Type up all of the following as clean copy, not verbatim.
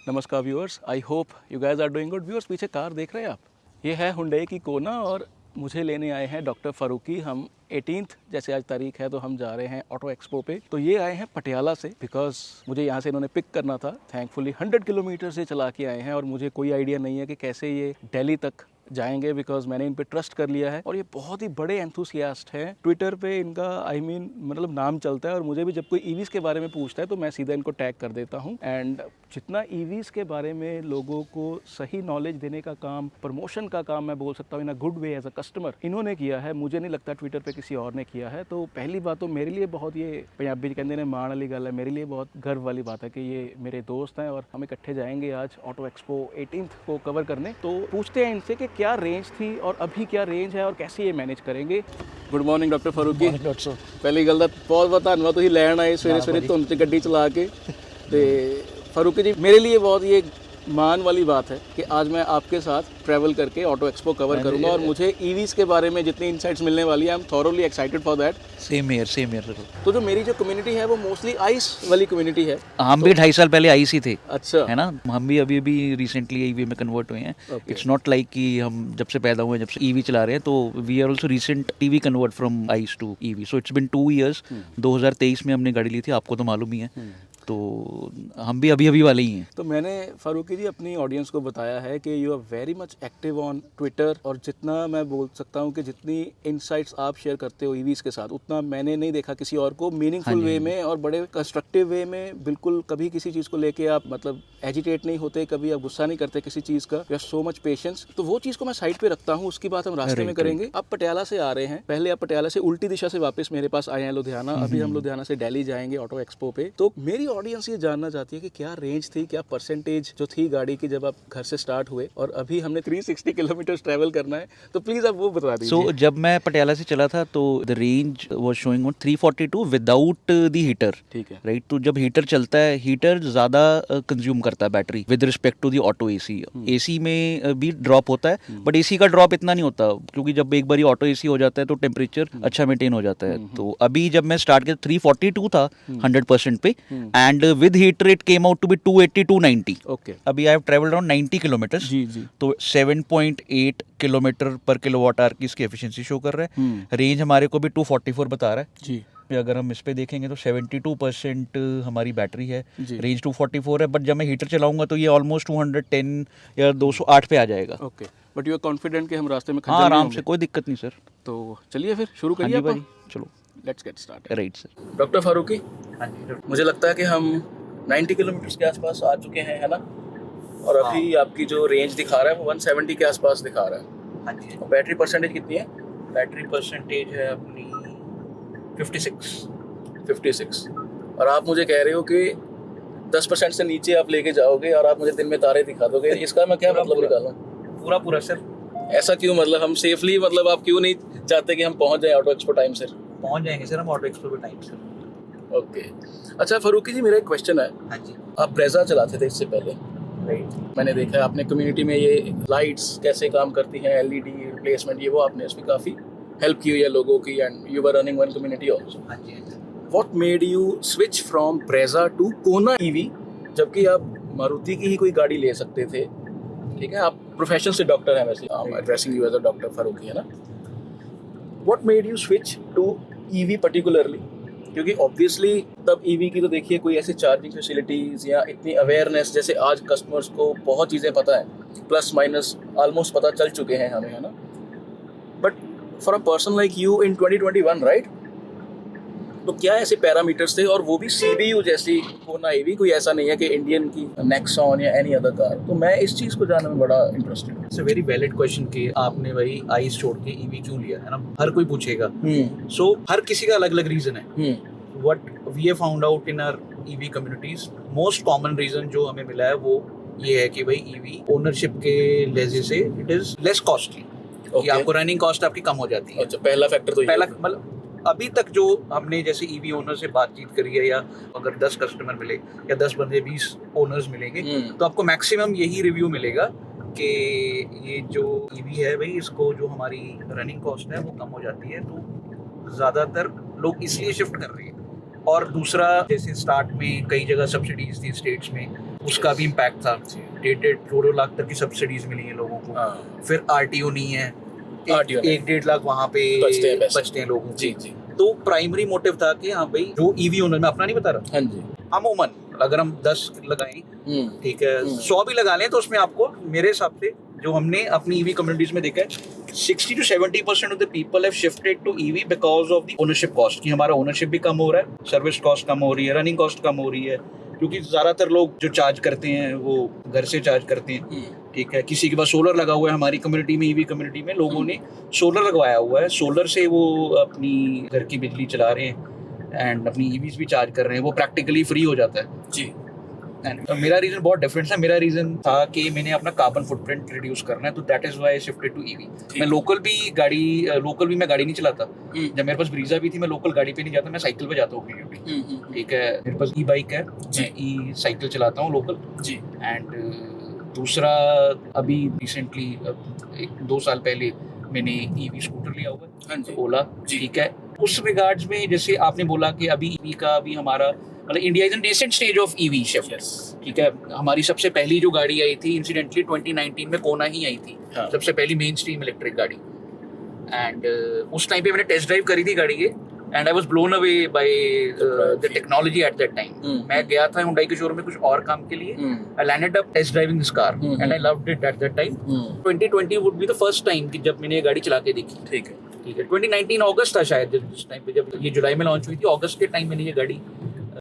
नमस्कार viewers, I hope you guys are doing good. Viewers, पीछे car देख रहे हैं आप, ये है हुंडई की कोना और मुझे लेने आए हैं डॉक्टर फारूकी। हम 18th जैसे आज तारीख है तो हम जा रहे हैं ऑटो एक्सपो पे। तो ये आए हैं पटियाला से बिकॉज मुझे यहाँ से इन्होंने पिक करना था। थैंकफुली 100 किलोमीटर से चला के आए हैं और मुझे कोई आइडिया नहीं है कि कैसे ये दिल्ली तक जाएंगे बिकॉज मैंने इन पे ट्रस्ट कर लिया है और ये बहुत ही बड़े एंथुसियास्ट हैं। ट्विटर पे इनका मतलब नाम चलता है और मुझे भी जब कोई ईवीज़ के बारे में पूछता है तो मैं सीधा इनको टैग कर देता हूँ। एंड जितना ईवीज़ के बारे में लोगों को सही नॉलेज देने का काम, प्रमोशन का काम मैं बोल सकता हूँ in a good way as a customer इन्होंने किया है, मुझे नहीं लगता ट्विटर पे किसी और ने किया है। तो पहली बात तो मेरे लिए बहुत, ये पंजाबी कहते हैं मान वाली गल है, मेरे लिए बहुत गर्व वाली बात है कि ये मेरे दोस्त हैं और हम इकट्ठे जाएंगे आज ऑटो एक्सपो 18th को कवर करने। तो पूछते हैं इनसे कि क्या रेंज थी और अभी क्या रेंज है और कैसे ये मैनेज करेंगे। Good morning doctor Farooqui. पहली गल ਤਾਂ बहुत बहुत धन्यवाद ਤੁਸੀਂ ਲੈਣ ਆਏ ਸਵੇਰੇ ਧੁੰਦ 'ਚ ਗੱਡੀ ਚਲਾ ਕੇ। ਤੇ फारूकी जी, मेरे लिए बहुत ये मान वाली बात है कि आज मैं आपके साथ ट्रैवल करके ऑटो एक्सपो कवर करूंगा और मुझे ईवीज के बारे में जितनी इनसाइट्स मिलने वाली है, I am thoroughly excited for that. Same year. तो जो मेरी जो कम्युनिटी है वो मोस्टली आइस वाली कम्युनिटी है। हम भी 2.5 साल पहले आइस ही थे। अच्छा, है ना, हम भी अभी रिसेंटली ईवी में कन्वर्ट हुए हैं। इट्स नॉट लाइक कि हम जब से पैदा हुए जब से ईवी चला रहे हैं, तो we are also recent TV convert from ICE to EV. So it's been 2 years। 2023 में हमने गाड़ी ली थी, आपको तो मालूम ही है। तो हम भी अभी वाले ही हैं। तो मैंने फारूकी जी अपनी ऑडियंस को बताया है कि you are very much active on Twitter और जितना मैं बोल सकता हूँ कि जितनी इनसाइट्स आप शेयर करते हो ईवीज के साथ, उतना मैंने नहीं देखा किसी और को मीनिंगफुल वे में और बड़े कंस्ट्रक्टिव वे में। बिल्कुल कभी किसी चीज़ को लेके आप मतलब एजिटेट नहीं होते, कभी आप गुस्सा नहीं करते किसी चीज़ का। You have so much patience. तो वो चीज़ को मैं साइड पे रखता हूँ, उसकी बात हम रास्ते में करेंगे। आप पटियाला से आ रहे हैं, पहले आप पटियाला से उल्टी दिशा से वापस मेरे पास आए हैं लुधियाना। अभी हम लुधियाना से दिल्ली जाएंगे ऑटो एक्सपो पे। तो मेरी ऑडियंस ये जानना चाहती है कि क्या रेंज थी, क्या परसेंटेज जो थी गाड़ी की जब आप घर से स्टार्ट हुए, और अभी हमने 360 किलोमीटर ट्रैवल करना है, तो प्लीज आप वो बता दीजिए। सो जब मैं पटियाला से चला था तो the range was showing on 342 without the heater. ठीक है, राइट। तो जब हीटर चलता है, हीटर ज़्यादा कंज्यूम करता है battery with respect to the auto AC. AC में भी ड्रॉप होता है बट एसी का ड्रॉप इतना नहीं होता, क्योंकि जब एक बार ऑटो एसी हो जाता है तो टेम्परेचर अच्छा मेंटेन हो जाता है। तो अभी जब मैं स्टार्ट किया 342 था 100% पे, and with heater it came out to be 280 290। Okay, अभी I have travelled around 90 kilometre. जी जी। तो 7.8 किलोमीटर पर किलोवाट आवर की इसकी एफिशिएंसी शो कर रहा है। रेंज हमारे को भी 244 बता रहा है जी। अगर हम इस पे देखेंगे तो 72% हमारी बैटरी है, रेंज 244 है। बट जब मैं हीटर चलाऊंगा तो ये ऑलमोस्ट 210 या 208 पे आ जाएगा। Okay, but you are confident कि हम रास्ते में हाँ, आराम से, कोई दिक्कत नहीं सर। तो चलिए फिर शुरू करिए भाई, चलो let's get start. Right sir. Doctor Farooqui, मुझे लगता है कि हम 90 किलोमीटर के आसपास आ चुके हैं, है ना? और अभी आपकी जो रेंज दिखा रहा है वो 170 के आसपास दिखा रहा है। हाँ जी। और बैटरी परसेंटेज कितनी है? बैटरी परसेंटेज है अपनी 56। और आप मुझे कह रहे हो कि 10% से नीचे आप लेके जाओगे और आप मुझे दिन में तारे दिखा दोगे। इसका मैं क्या मतलब निकालूं? पूरा सर। ऐसा क्यों? मतलब हम सेफली, मतलब आप क्यों नहीं चाहते कि हम पहुंच जाए ऑटो एक्सपो टाइम से? पहुंच जाएंगे सर हम ऑटो एक्सपो पे टाइम से। ओके, अच्छा फारूकी जी, मेरा एक क्वेश्चन है। हाँ जी। आप ब्रेजा चलाते थे इससे पहले, मैंने देखा है आपने कम्युनिटी में ये लाइट्स कैसे काम करती हैं, एलईडी रिप्लेसमेंट, ये वो आपने उसमें काफ़ी हेल्प की हुई है लोगों की, and you were running one community also. हाँ जी। What made you switch from Brezza to Kona EV, जबकि आप मारुति की ही कोई गाड़ी ले सकते थे? ठीक है, आप प्रोफेशन से डॉक्टर हैं, वैसे I am addressing you as a doctor Farooqui, है ना? What made you switch to EV particularly? क्योंकि ऑब्वियसली तब ईवी की तो देखिए कोई ऐसी चार्जिंग फैसिलिटीज़ या इतनी अवेयरनेस, जैसे आज कस्टमर्स को बहुत चीज़ें पता है, प्लस माइनस ऑलमोस्ट पता चल चुके हैं हमें, है ना? But for a person like you in 2021, right? तो क्या ऐसे पैरामीटर्स थे, और वो भी सीबीयू जैसी कोना ईवी, कोई ऐसा नहीं है कि इंडियन की नेक्सॉन या एनी अदर कार। तो मैं इस चीज़ को जानने में बड़ा इंटरेस्टेड हूँ। It's a very valid question कि आपने वही आइस छोड़ के ईवी क्यों लिया, है ना? हर कोई पूछेगा। सो हर किसी का अलग अलग रीजन है। What we have found out in our EV communities, most common reason जो हमें मिला है वो ये है कि भाई ईवी ओनरशिप के लेजे से इट इज लेस कॉस्टली, कि आपको रनिंग कॉस्ट आपकी कम हो जाती है। अच्छा, पहला फैक्टर तो पहला मतलब अभी तक जो हमने जैसे ईवी ओनर से बातचीत करी है, या अगर 10 कस्टमर मिले या 10 बंदे 20 ओनर्स मिलेंगे, तो आपको मैक्सिमम यही रिव्यू मिलेगा कि ये जो ईवी है भाई, इसको जो हमारी रनिंग कॉस्ट है वो कम हो जाती है। तो ज़्यादातर लोग इसलिए शिफ्ट कर रहे हैं। और दूसरा, जैसे स्टार्ट में कई जगह सब्सिडीज थी स्टेट्स में, उसका भी इम्पैक्ट था। 1.5-2 लाख तक की सब्सिडीज मिली हैं लोगों को। फिर RTO नहीं है, 1-1.5 लाख वहाँ पे बचते हैं लोगों जी को। जी। तो प्राइमरी मोटिव था कि हाँ भाई जो EV ओनर, मैं अपना नहीं बता रहा, हाँ जी। अमूमन अगर हम 10 लगाएं, ठीक है, 100 भी लगा लें, तो उसमें आपको मेरे हिसाब से जो हमने अपनी EV कम्युनिटीज में देखा है, 60 to 70% of the people have shifted to EV because of the ownership cost, कि हमारा ओनरशिप भी कम हो रहा है, सर्विस कॉस्ट कम हो रही है, रनिंग कॉस्ट कम हो रही है, क्योंकि ज्यादातर लोग जो चार्ज करते हैं वो घर से चार्ज करते हैं, ठीक है। किसी के पास सोलर लगा हुआ है, हमारी कम्युनिटी में, EV कम्युनिटी में लोगों ने सोलर लगवाया हुआ है, सोलर से वो अपनी घर की बिजली चला रहे हैं एंड अपनी EVs भी चार्ज कर रहे हैं, वो प्रैक्टिकली फ्री हो जाता है जी। एंड मेरा रीजन बहुत डिफरेंट था। मेरा रीजन था कि मैंने अपना कार्बन फुटप्रिंट रिड्यूस करना है, तो that is why I shifted to EV। मैं लोकल भी मैं गाड़ी नहीं चलाता। जब मेरे पास ब्रीजा भी थी, मैं लोकल गाड़ी पे नहीं जाता, मैं साइकिल पे जाता हूँ, ठीक है। मेरे पास E-बाइक है, मैं E-साइकिल चलाता हूँ लोकल जी। एंड दूसरा, अभी रिसेंटली 1-2 साल पहले मैंने EV स्कूटर लिया हुआ है, ओला, ठीक है। उस रिगार्ड्स में जैसे आपने बोला कि अभी EV का भी हमारा मतलब India is in nascent stage of EV shift, ठीक है। हमारी सबसे पहली जो गाड़ी आई थी इंसिडेंटली 2019 में कोना ही आई थी, सबसे पहली मेन स्ट्रीम इलेक्ट्रिक गाड़ी। एंड उस टाइम पे मैंने टेस्ट ड्राइव करी थी गाड़ी ये, and I was blown away by the technology at that time. मैं गया था Hyundai के शोरूम में कुछ और काम के लिए, I landed up test driving this car and I loved it at that time. 2020 would be the first time कि जब मैंने ये गाड़ी चला के देखी, ठीक है। 2019 अगस्त था शायद, जिस टाइम पे, जब ये जुलाई में लॉन्च हुई थी, अगस्त के टाइम मैंने ये गाड़ी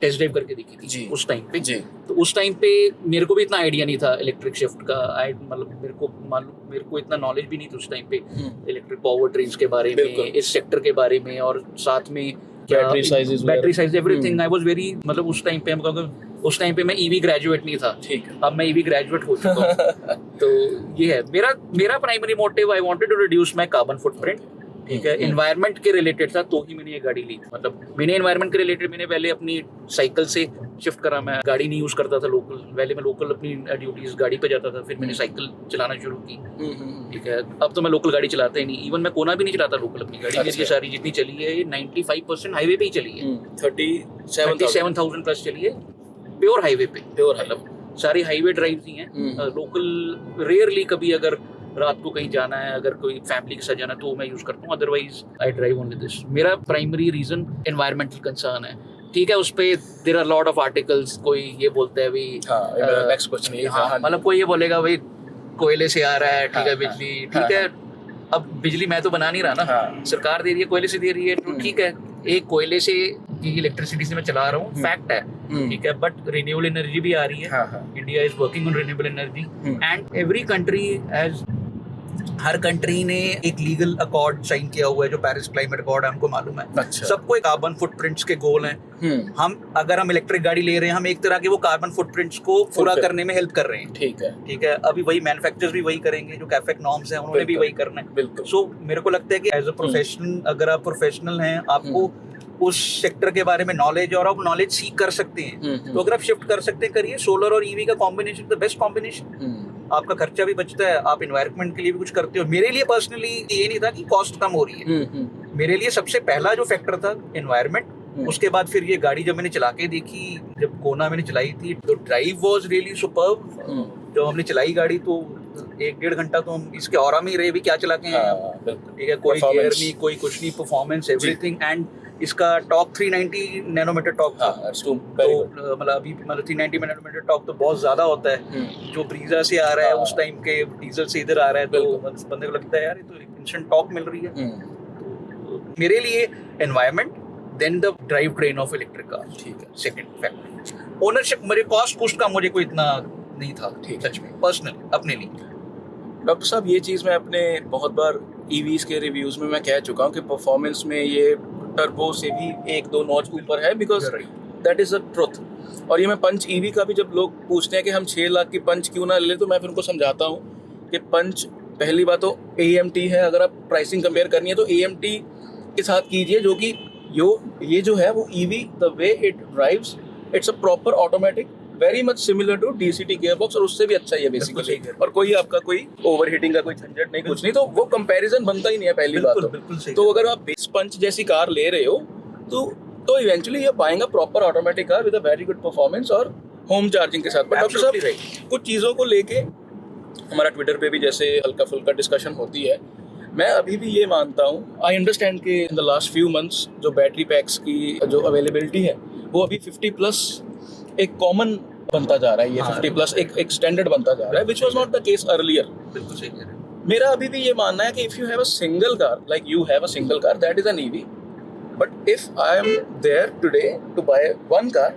टेस्ट ड्राइव करके देखी थी जी। उस टाइम पे जी। तो उस टाइम पे मेरे को भी इतना आइडिया नहीं था इलेक्ट्रिक शिफ्ट का, मतलब मेरे को इतना नॉलेज भी नहीं था उस टाइम पे इलेक्ट्रिक पावर ट्रेन्स के बारे में, इस सेक्टर के बारे में, और साथ में battery size everything. I was very, मतलब उस टाइम पे मैं EV ग्रेजुएट नहीं था, ठीक है। अब मैं EV ग्रेजुएट हो चुका हूँ। तो ये है मेरा primary motive, I wanted to reduce my carbon footprint, ठीक है। एनवायरनमेंट के रिलेटेड था, तो ही मैंने ये गाड़ी ली। मतलब मैंने एनवायरनमेंट के रिलेटेड, मैंने पहले अपनी साइकिल से शिफ्ट करा, मैं गाड़ी नहीं यूज करता था लोकल, पहले मैं लोकल अपनी ड्यूटीज गाड़ी पे जाता था, फिर मैंने साइकिल चलाना शुरू की, ठीक है। अब तो मैं लोकल गाड़ी चलाता ही नहीं, इवन मैं कोना भी नहीं चलाता लोकल अपनी गाड़ी। मेरी ये सारी जितनी चली है, ये 95% हाईवे पे ही चली है, 37,000 प्लस चली है प्योर हाईवे पे, मतलब सारी हाईवे ड्राइव ही हैं। लोकल रेयरली कभी अगर रात को कहीं जाना है, अगर कोई फैमिली के साथ जाना है, तो मैं यूज करता हूँ, otherwise I drive only this. मेरा प्राइमरी रीजन एनवायरमेंटल कंसर्न है, ठीक है। उस पे there are lot of articles, कोई ये बोलता है भाई, नेक्स्ट क्वेश्चन ये, मतलब कोई ये बोलेगा भाई कोयले से आ रहा है, ठीक है, बिजली, ठीक है। अब बिजली मैं तो बना नहीं रहा ना, सरकार दे रही है, कोयले से दे रही है, तो ठीक है, एक कोयले से इलेक्ट्रिसिटी से मैं चला रहा हूँ, फैक्ट है, ठीक है। बट रिन्यूएबल एनर्जी भी आ रही है, India is working on renewable energy, and every country has, her country ने एक लीगल अकॉर्ड साइन किया हुआ है, जो पेरिस क्लाइमेट अकॉर्ड है, हमको मालूम है। अच्छा। सबको एक कार्बन फुटप्रिंट्स के गोल हैं। अगर हम इलेक्ट्रिक गाड़ी ले रहे हैं, हम एक तरह के वो कार्बन फुटप्रिंट्स को पूरा करने में हेल्प कर रहे हैं, ठीक है। अभी वही मैन्युफैक्चरर्स भी वही करेंगे, जो कैफेक नॉर्म्स हैं उन्होंने भी वही करना है। सो मेरे को लगता है कि एज अ प्रोफेशनल, अगर आप प्रोफेशनल हैं, आपको उस सेक्टर के बारे में नॉलेज, और आप नॉलेज सीख कर सकते हैं, तो अगर आप शिफ्ट कर सकते हैं, करिए। सोलर और EV का कॉम्बिनेशन द बेस्ट कॉम्बिनेशन, आपका खर्चा भी बचता है, आप एनवायरनमेंट के लिए भी कुछ करते हो। मेरे लिए पर्सनली ये नहीं था कि कॉस्ट कम हो रही है, मेरे लिए सबसे पहला जो फैक्टर था एनवायरनमेंट। उसके बाद फिर ये गाड़ी जब मैंने चला के देखी, जब कोना मैंने चलाई थी, तो ड्राइव वाज रियली सुपर्ब। जब हमने चलाई गाड़ी तो 1-1.5 घंटा तो हम इसके ऑरा में ही रहे, भी क्या चला के हैं, ठीक है। कोई गियर नहीं, कोई कुछ नहीं, परफॉर्मेंस एवरीथिंग। एंड इसका टॉक 390 नैनोमीटर टॉक था, तो मतलब अभी 390 नैनोमीटर टॉक तो बहुत ज्यादा होता है, जो ब्रीजा से आ रहा है उस टाइम के डीजल से इधर आ रहा है, तो बंदे को लगता है यार ये तो इंस्टेंट टॉक मिल रही है। तो मेरे लिए environment, then the drive train of electric car, ठीक है, सेकंड फैक्टर। ओनरशिप, मेरे कॉस्ट का मुझे कोई इतना नहीं था, सच में, पर्सनल अपने लिए। डॉक्टर साहब, ये चीज़ मैं अपने बहुत बार EVs के रिव्यूज़ में मैं कह चुका हूँ कि परफॉर्मेंस में ये टर्बो से भी 1-2 नॉच ऊपर है, because that is a truth. और ये मैं पंच EV का भी, जब लोग पूछते हैं कि हम 6 लाख की पंच क्यों ना ले, तो मैं फिर उनको समझाता हूँ कि पंच, पहली बात तो AMT है, अगर आप प्राइसिंग कंपेयर करनी है तो AMT के साथ कीजिए, जो कि ये जो है वो EV, the way it drives, it's a proper automatic, very much similar to DCT gearbox, और उससे भी अच्छा ही है बेसिकली, और कोई आपका कोई ओवरहीटिंग का कोई झंझट नहीं, कुछ नहीं, तो वो कंपैरिजन बनता ही नहीं है, पहली बात तो अगर आप बेस पंच जैसी कार ले रहे हो, तो इवेंचुअली ये पाएंगे proper automatic car with a very good performance, और होम चार्जिंग के साथ। बट डॉक्टर साहब Absolutely right. कुछ चीज़ों को लेके हमारा ट्विटर पे भी जैसे हल्का फुल्का डिस्कशन होती है, मैं अभी भी ये मानता हूँ, आई अंडरस्टैंड कि in the last few months जो बैटरी पैक्स की जो अवेलेबिलिटी है वो अभी 50+ एक कॉमन बनता जा रहा है, ये 50+ एक स्टैंडर्ड बनता जा रहा है, which was not the case earlier. बिल्कुल सही कह रहे हैं। मेरा अभी भी ये मानना है कि if you have a single car, like you have a single car, that is an EV, but if I am there today to buy one car,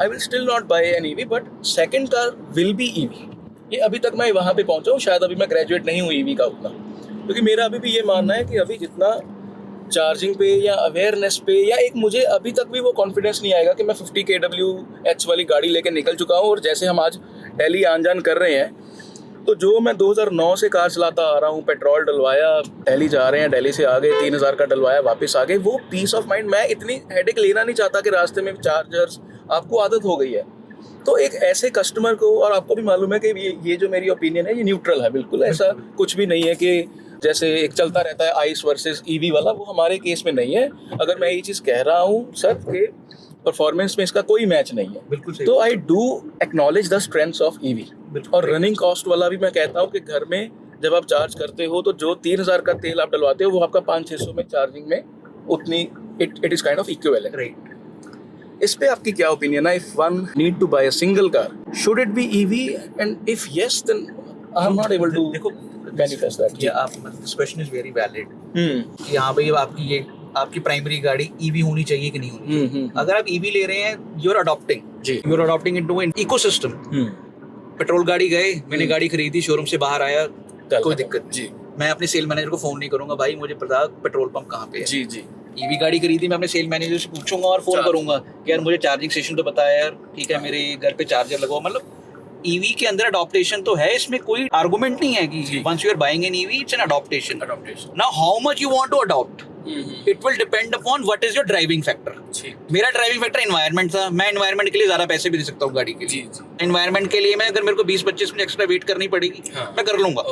I will still not buy an EV, but second car will be EV. ये अभी तक मैं वहाँ पे पहुँचा हूँ, शायद अभी मैं ग्रेजुएट नहीं हूँ ईवी का उतना, क्योंकि मेरा अभी भी ये मानना है कि अभी जितना चार्जिंग पे या अवेयरनेस पे, या एक मुझे अभी तक भी वो कॉन्फिडेंस नहीं आएगा कि मैं 50 kWh वाली गाड़ी लेके निकल चुका हूँ, और जैसे हम आज दिल्ली आन जान कर रहे हैं, तो जो मैं 2009 से कार चलाता आ रहा हूँ, पेट्रोल डलवाया, दिल्ली जा रहे हैं, दिल्ली से आ गए, 3000 का डलवाया, वापस आ गए, वो पीस ऑफ माइंड, मैं इतनी हेडेक लेना नहीं चाहता कि रास्ते में चार्जर्स, आपको आदत हो गई है। तो एक ऐसे कस्टमर को, और आपको भी मालूम है कि ये जो मेरी ओपिनियन है ये न्यूट्रल है, बिल्कुल ऐसा कुछ भी नहीं है कि जैसे एक चलता रहता है आइस वर्सेस ईवी वाला, वो हमारे केस में नहीं है। अगर मैं ये चीज़ कह रहा हूँ सर कि परफॉर्मेंस में इसका कोई मैच नहीं है, बिल्कुल सही। तो I do acknowledge the strengths of EV. और रनिंग कॉस्ट वाला भी मैं कहता हूँ कि घर में जब आप चार्ज करते हो तो जो 3000 का तेल आप डलवाते हो वो आपका 500-600 में चार्जिंग में उतनी it is kind of equivalent. Right. इस पे आपकी क्या ओपिनियन है? If one need to buy a single car, should it be EV, and if yes then I am not able to देखो मैनिफेस्ट दैट। ये आप, this question is very valid कि हाँ भाई आपकी प्राइमरी गाड़ी ईवी होनी चाहिए कि नहीं होनी चाहिए। अगर आप ईवी ले रहे हैं, you are adopting into an ecosystem. Petrol गाड़ी गए, मैंने गाड़ी खरीदी, शोरूम से बाहर आया, कोई दिक्कत जी, मैं अपने सेल मैनेजर को फोन नहीं करूंगा, भाई मुझे पता पेट्रोल पंप कहाँ पे है। जी जी। ईवी गाड़ी खरीदी, मैं अपने सेल मैनेजर से पूछूंगा और फोन करूंगा कि यार मुझे चार्जिंग स्टेशन तो पता है यार, ठीक है मेरे घर पे चार्जर लगाओ। मतलब ईवी के अंदर अडॉप्टेशन तो है, इसमें कोई आर्गुमेंट नहीं है कि once you are buying an EV it's an adaptation. Now how much you want to adopt, it will depend upon what is your driving factor. मेरा ड्राइविंग फैक्टर एनवायरनमेंट था, मैं एनवायरनमेंट के लिए ज्यादा पैसे भी दे सकता हूँ गाड़ी के लिए। एनवायरनमेंट के लिए मैं, अगर मेरे को 20-25 मिनट एक्स्ट्रा वेट करनी पड़ेगी, मैं कर लूंगा।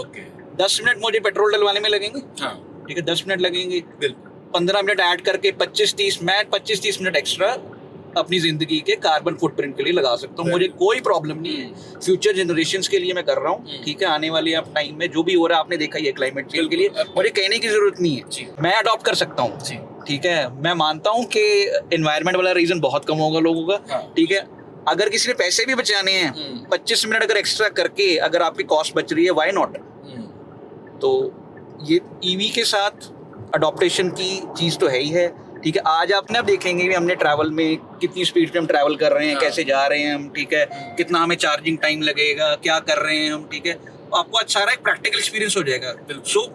10 मिनट मुझे पेट्रोल डलवाने में लगेंगे, ठीक है 10 मिनट लगेंगे, 15 मिनट ऐड करके 25-30 मिनट एक्स्ट्रा अपनी जिंदगी के कार्बन फुटप्रिंट के लिए लगा सकता हूँ। मुझे कोई प्रॉब्लम नहीं है, फ्यूचर जनरेशंस के लिए मैं कर रहा हूँ, ठीक है। आने वाले आप टाइम में जो भी हो रहा है आपने देखा ही है, क्लाइमेट चेंज के लिए मुझे कहने की जरूरत नहीं है, मैं अडॉप्ट कर सकता हूँ, ठीक है। मैं मानता हूँ कि एनवायरमेंट वाला रीजन बहुत कम होगा लोगों का, ठीक है। अगर किसी ने पैसे भी बचाने हैं, 25 मिनट अगर एक्स्ट्रा करके अगर आपकी कॉस्ट बच रही है, व्हाई नॉट। तो ये ईवी के साथ अडॉप्टेशन की चीज़ तो है ही है, ठीक है। आज आपने अब देखेंगे कि हमने ट्रैवल में कितनी स्पीड पे हम ट्रैवल कर रहे हैं, कैसे जा रहे हैं हम, ठीक है, कितना हमें चार्जिंग टाइम लगेगा, क्या कर रहे हैं हम, ठीक है। आपको अच्छा सारा एक प्रैक्टिकल एक्सपीरियंस हो जाएगा। सो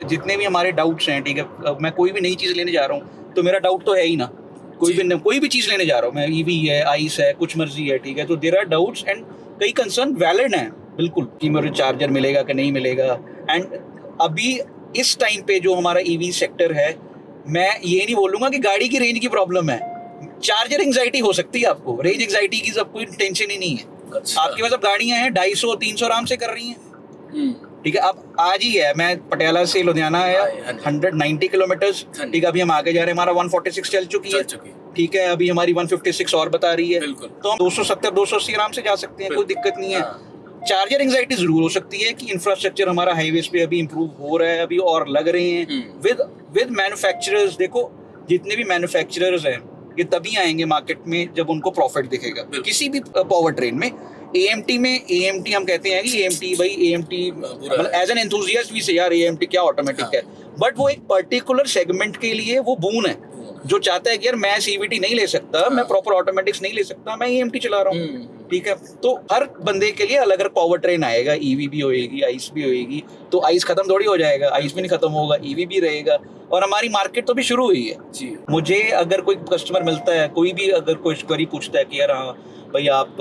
जितने भी हमारे डाउट्स हैं, ठीक है, मैं कोई भी नई चीज़ लेने जा रहा हूँ तो मेरा डाउट तो है ही ना, कोई भी चीज़ लेने जा रहा हूँ मैं, ईवी है, आइस है, कुछ मर्जी है, ठीक है। तो देयर आर डाउट्स एंड कई कंसर्न वैलिड हैं बिल्कुल, कि मुझे चार्जर मिलेगा कि नहीं मिलेगा। एंड अभी इस टाइम पे जो हमारा ईवी सेक्टर है, मैं ये नहीं बोलूँगा कि गाड़ी की रेंज की प्रॉब्लम है, चार्जर एंग्जाइटी हो सकती है आपको, रेंज एंग्जाइटी की सब कोई टेंशन ही नहीं है। आपके पास अब गाड़ियाँ हैं 250-300 आराम से कर रही हैं, ठीक है। अब आज ही है, मैं पटियाला से लुधियाना आया 190 किलोमीटर्स, ठीक है। अभी हम आगे जा रहे हैं, हमारा 146 चल चुकी है, ठीक है। अभी हमारी 156 और बता रही है, तो हम 270-280 आराम से जा सकते हैं, कोई दिक्कत नहीं है। चार्जर एंग्जाइटी जरूर हो सकती है कि इंफ्रास्ट्रक्चर हमारा हाईवेज पे अभी इंप्रूव हो रहा है, अभी और लग रहे हैं विद मैन्युफैक्चरर्स। देखो जितने भी मैन्युफैक्चरर्स हैं ये तभी आएंगे मार्केट में जब उनको प्रॉफिट दिखेगा। किसी भी पावर ट्रेन में AMT हम कहते हैं कि AMT मतलब एज एन एंथुसियास्ट भी से यार AMT क्या ऑटोमेटिक है, बट वो एक पर्टिकुलर सेगमेंट के लिए वो बून है जो चाहता है कि यार मैं CVT नहीं ले सकता, मैं प्रॉपर ऑटोमेटिक्स नहीं ले सकता, मैं AMT चला रहा हूँ, ठीक है। तो हर बंदे के लिए अलग अलग पावर ट्रेन आएगा, ईवी भी होएगी, आइस भी होएगी। तो आइस खत्म थोड़ी हो जाएगा, आइस भी नहीं खत्म होगा, ईवी भी रहेगा, और हमारी मार्केट तो भी शुरू हुई है जी। मुझे अगर कोई कस्टमर मिलता है, कोई भी अगर कोई क्वेरी पूछता है कि यार हाँ भाई आप